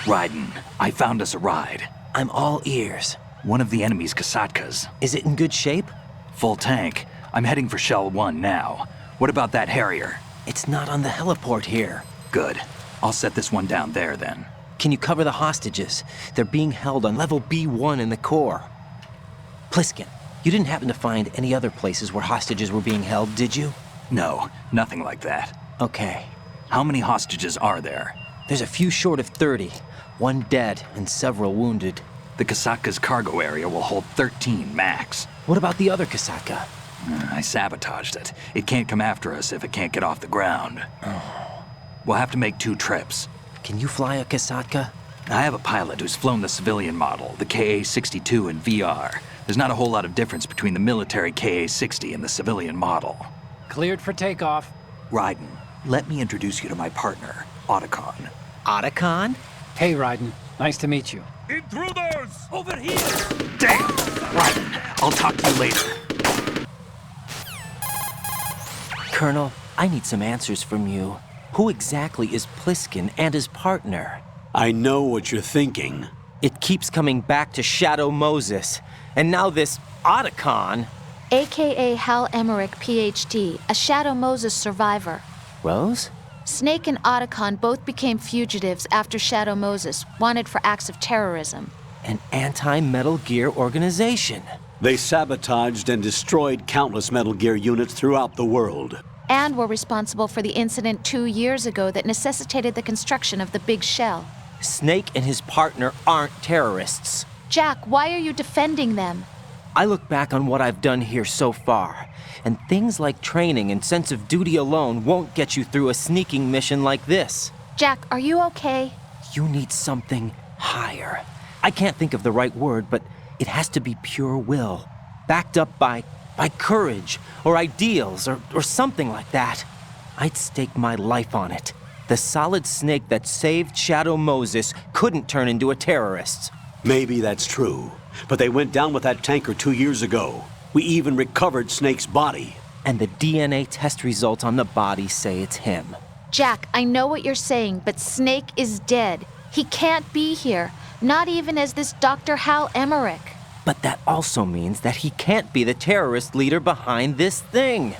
Raiden, I found us a ride. I'm all ears. One of the enemy's Kasatkas. Is it in good shape? Full tank. I'm heading for Shell 1 now. What about that Harrier? It's not on the heliport here. Good. I'll set this one down there then. Can you cover the hostages? They're being held on level B1 in the core. Pliskin, you didn't happen to find any other places where hostages were being held, did you? No, nothing like that. Okay. How many hostages are there? There's a few short of 30. One dead and several wounded. The Kasatka's cargo area will hold 13 max. What about the other Kasatka? I sabotaged it. It can't come after us if it can't get off the ground. Oh. We'll have to make 2 trips. Can you fly a Kasatka? I have a pilot who's flown the civilian model, the KA-62 in VR. There's not a whole lot of difference between the military KA-60 and the civilian model. Cleared for takeoff. Raiden, let me introduce you to my partner, Alekhine. Alekhine? Hey, Raiden. Nice to meet you. Intruders! Over here! Damn! Raiden, I'll talk to you later. Colonel, I need some answers from you. Who exactly is Pliskin and his partner? I know what you're thinking. It keeps coming back to Shadow Moses. And now this Alekhine. AKA Hal Emmerich, PhD, a Shadow Moses survivor. Rose? Snake and Alekhine both became fugitives after Shadow Moses, wanted for acts of terrorism. An anti-Metal Gear organization. They sabotaged and destroyed countless Metal Gear units throughout the world. And were responsible for the incident 2 years ago that necessitated the construction of the Big Shell. Snake and his partner aren't terrorists. Jack, why are you defending them? I look back on what I've done here so far, and things like training and sense of duty alone won't get you through a sneaking mission like this. Jack, are you okay? You need something higher. I can't think of the right word, but it has to be pure will, backed up by courage or ideals or something like that. I'd stake my life on it. The solid snake that saved Shadow Moses couldn't turn into a terrorist. Maybe that's true, but they went down with that tanker 2 years ago. We even recovered Snake's body. And the DNA test results on the body say it's him. Jack, I know what you're saying, but Snake is dead. He can't be here, not even as this Dr. Hal Emmerich. But that also means that he can't be the terrorist leader behind this thing.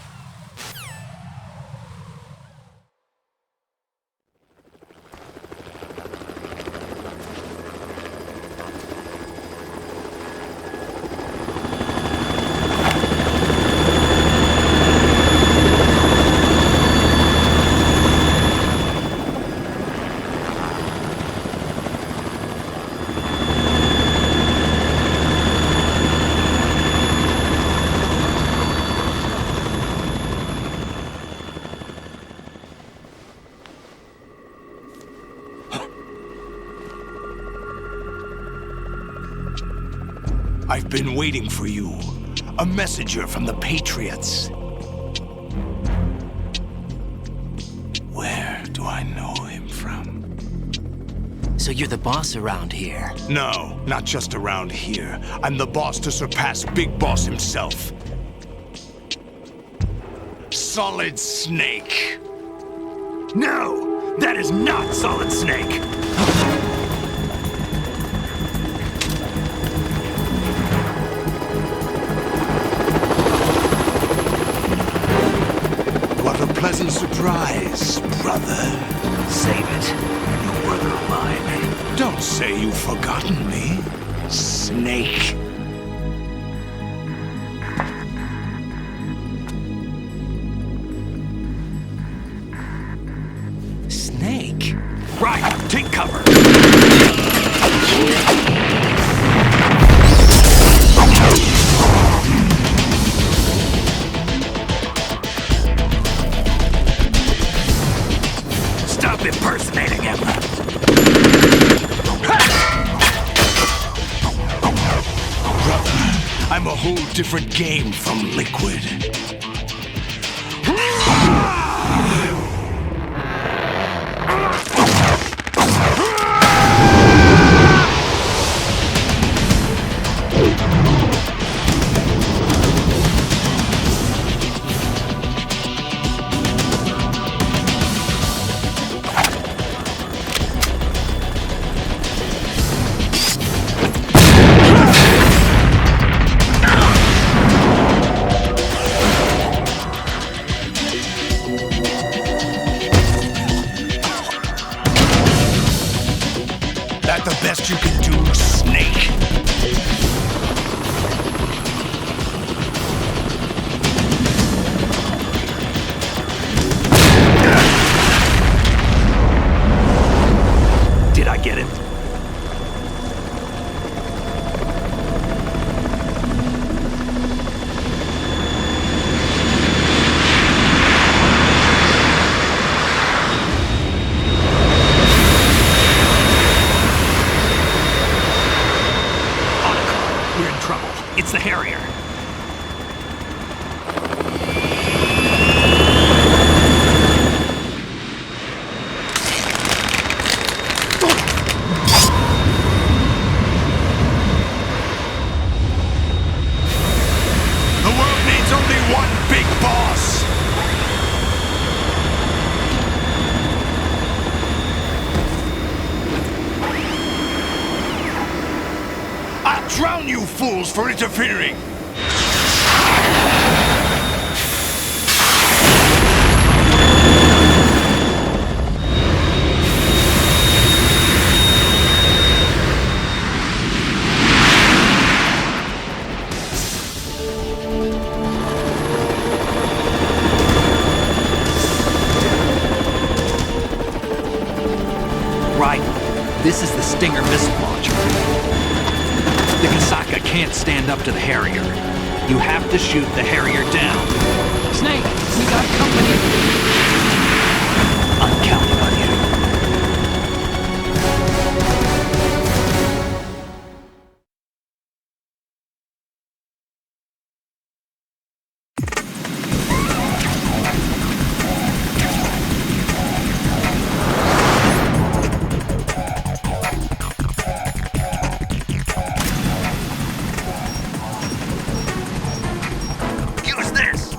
I've been waiting for you. A messenger from the Patriots. Where do I know him from? So you're the boss around here? No, not just around here. I'm the boss to surpass Big Boss himself. Solid Snake. No! That is not Solid Snake! What a pleasant surprise, brother. Save it. A new brother of mine. Don't say you've forgotten me, Snake. Snake? Right, take cover. Stop impersonating him. Brother, I'm a whole different game from Liquid. It's the Harrier. The world needs only one big boss! I'll drown you fools for interfering! Right. This is the Stinger missile launcher. The Kasaka can't stand up to the Harrier. You have to shoot the Harrier down. Snake, we got company. I'm counting on you. Use this!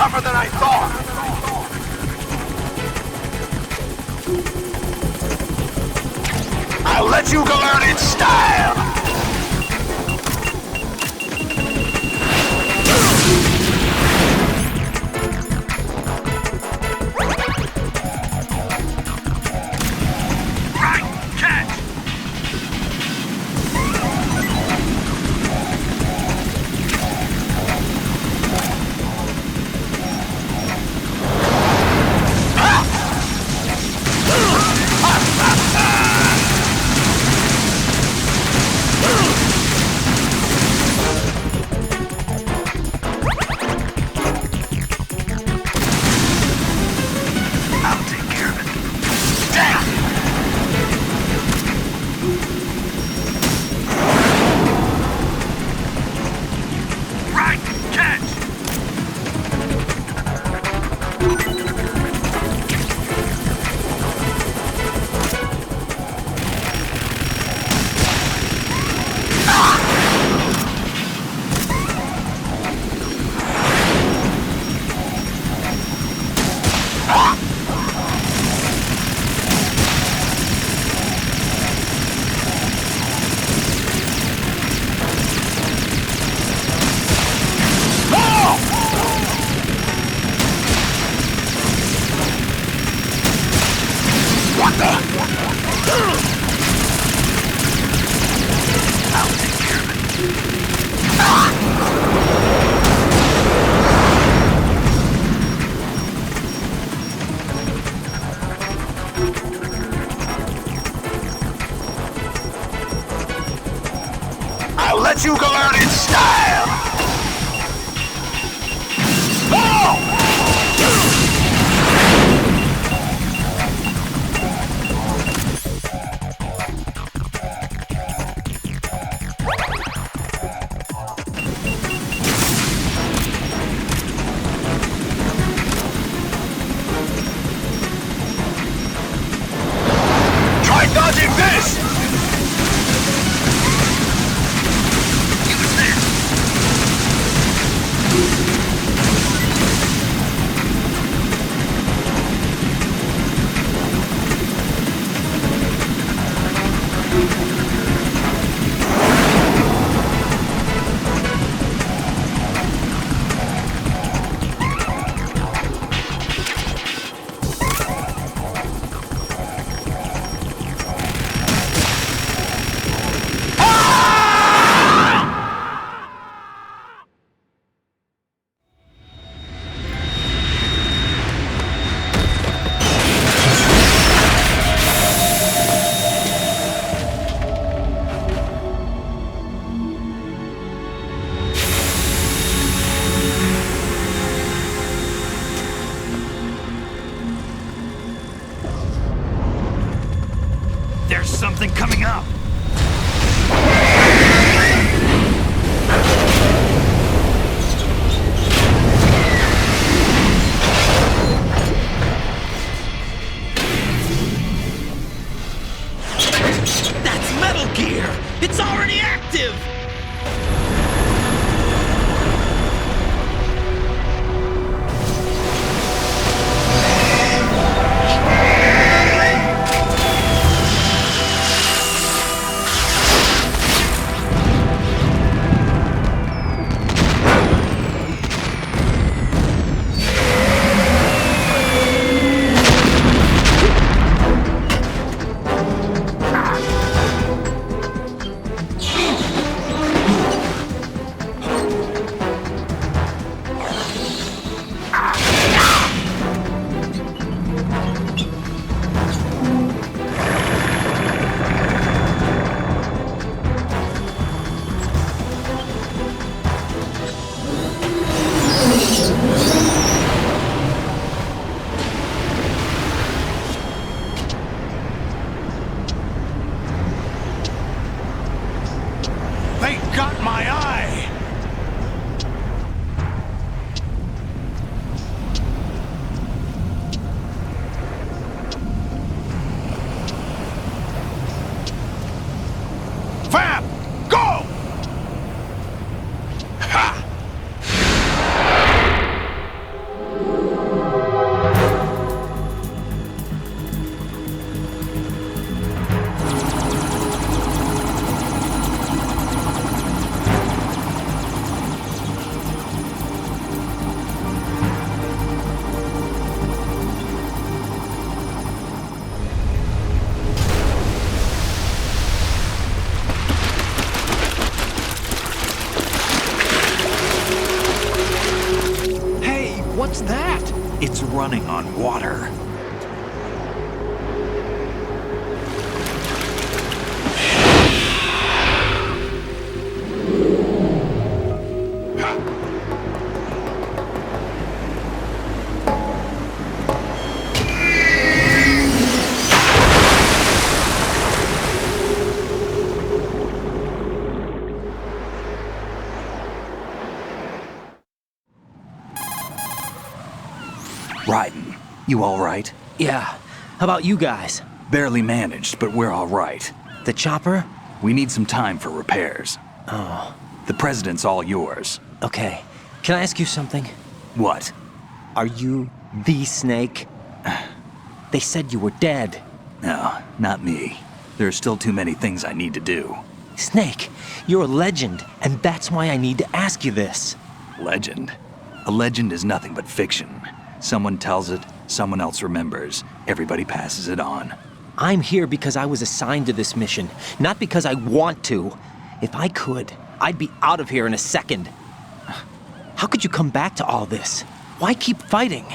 tougher than I thought. I'll let you go learn in style. let you go out in style! Oh! Try dodging this! There's something coming up! That's Metal Gear! It's already active! They got my eye! Fab! Go! Ha! What's that? It's running on water. Raiden, you all right? Yeah. How about you guys? Barely managed, but we're all right. The chopper? We need some time for repairs. Oh. The president's all yours. Okay. Can I ask you something? What? Are you the Snake? They said you were dead. No, not me. There are still too many things I need to do. Snake, you're a legend, and that's why I need to ask you this. Legend? A legend is nothing but fiction. Someone tells it, someone else remembers. Everybody passes it on. I'm here because I was assigned to this mission, not because I want to. If I could, I'd be out of here in a second. How could you come back to all this? Why keep fighting?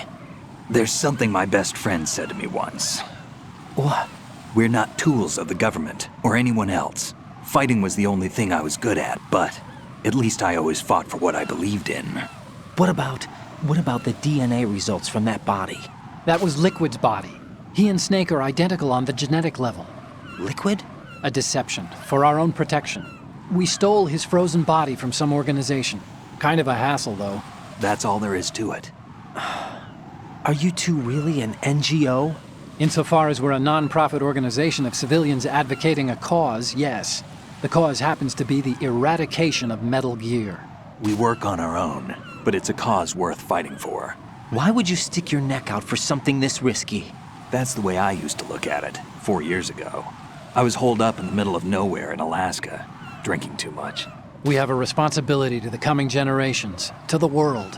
There's something my best friend said to me once. What? We're not tools of the government or anyone else. Fighting was the only thing I was good at, but at least I always fought for what I believed in. What about the DNA results from that body? That was Liquid's body. He and Snake are identical on the genetic level. Liquid? A deception, for our own protection. We stole his frozen body from some organization. Kind of a hassle, though. That's all there is to it. Are you two really an NGO? Insofar as we're a non-profit organization of civilians advocating a cause, yes. The cause happens to be the eradication of Metal Gear. We work on our own, but it's a cause worth fighting for. Why would you stick your neck out for something this risky? That's the way I used to look at it, 4 years ago. I was holed up in the middle of nowhere in Alaska, drinking too much. We have a responsibility to the coming generations, to the world.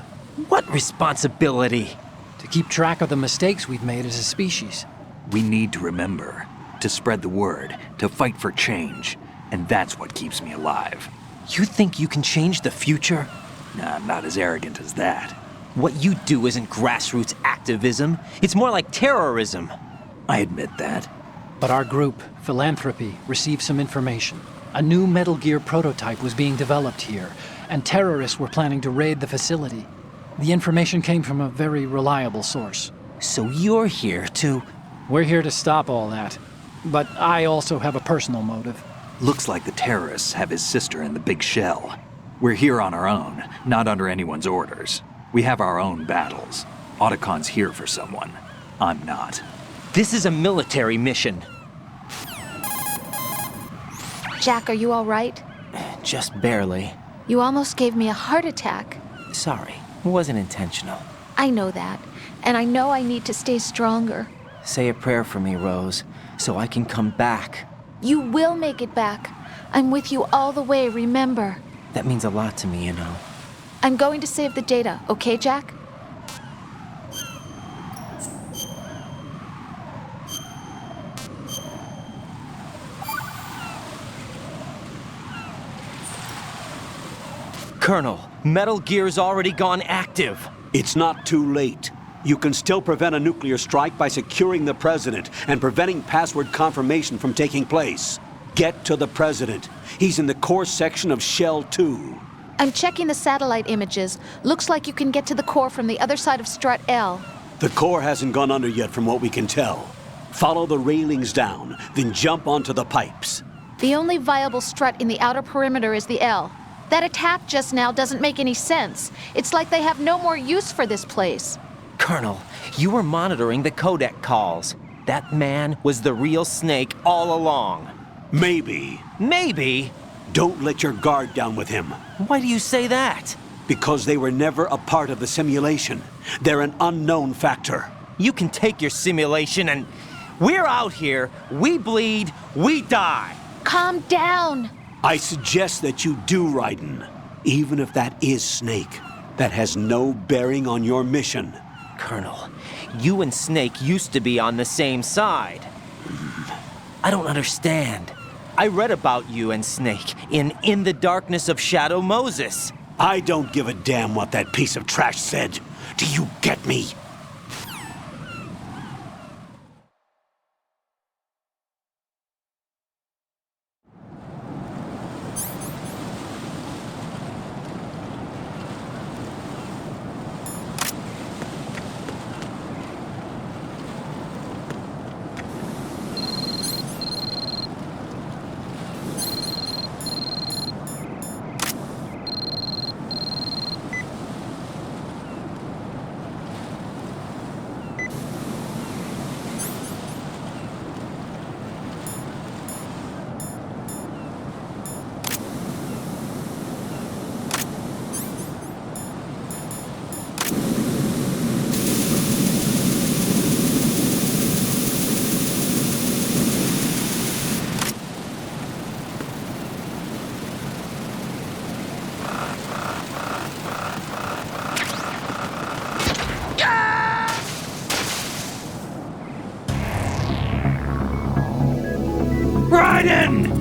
What responsibility? To keep track of the mistakes we've made as a species. We need to remember, to spread the word, to fight for change, and that's what keeps me alive. You think you can change the future? Nah, I'm not as arrogant as that. What you do isn't grassroots activism. It's more like terrorism. I admit that. But our group, Philanthropy, received some information. A new Metal Gear prototype was being developed here, and terrorists were planning to raid the facility. The information came from a very reliable source. So you're here to... We're here to stop all that. But I also have a personal motive. Looks like the terrorists have his sister in the big shell. We're here on our own, not under anyone's orders. We have our own battles. Otacon's here for someone. I'm not. This is a military mission. Jack, are you all right? Just barely. You almost gave me a heart attack. Sorry, it wasn't intentional. I know that, and I know I need to stay stronger. Say a prayer for me, Rose, so I can come back. You will make it back. I'm with you all the way, remember. That means a lot to me, you know. I'm going to save the data, okay, Jack? Colonel, Metal Gear's already gone active. It's not too late. You can still prevent a nuclear strike by securing the President and preventing password confirmation from taking place. Get to the President. He's in the core section of Shell 2. I'm checking the satellite images. Looks like you can get to the core from the other side of Strut L. The core hasn't gone under yet from what we can tell. Follow the railings down, then jump onto the pipes. The only viable strut in the outer perimeter is the L. That attack just now doesn't make any sense. It's like they have no more use for this place. Colonel, you were monitoring the codec calls. That man was the real Snake all along. Maybe. Maybe? Don't let your guard down with him. Why do you say that? Because they were never a part of the simulation. They're an unknown factor. You can take your simulation and... We're out here, we bleed, we die. Calm down. I suggest that you do, Raiden. Even if that is Snake, that has no bearing on your mission. Colonel, you and Snake used to be on the same side. I don't understand. I read about you and Snake in the Darkness of Shadow Moses. I don't give a damn what that piece of trash said. Do you get me? Raiden!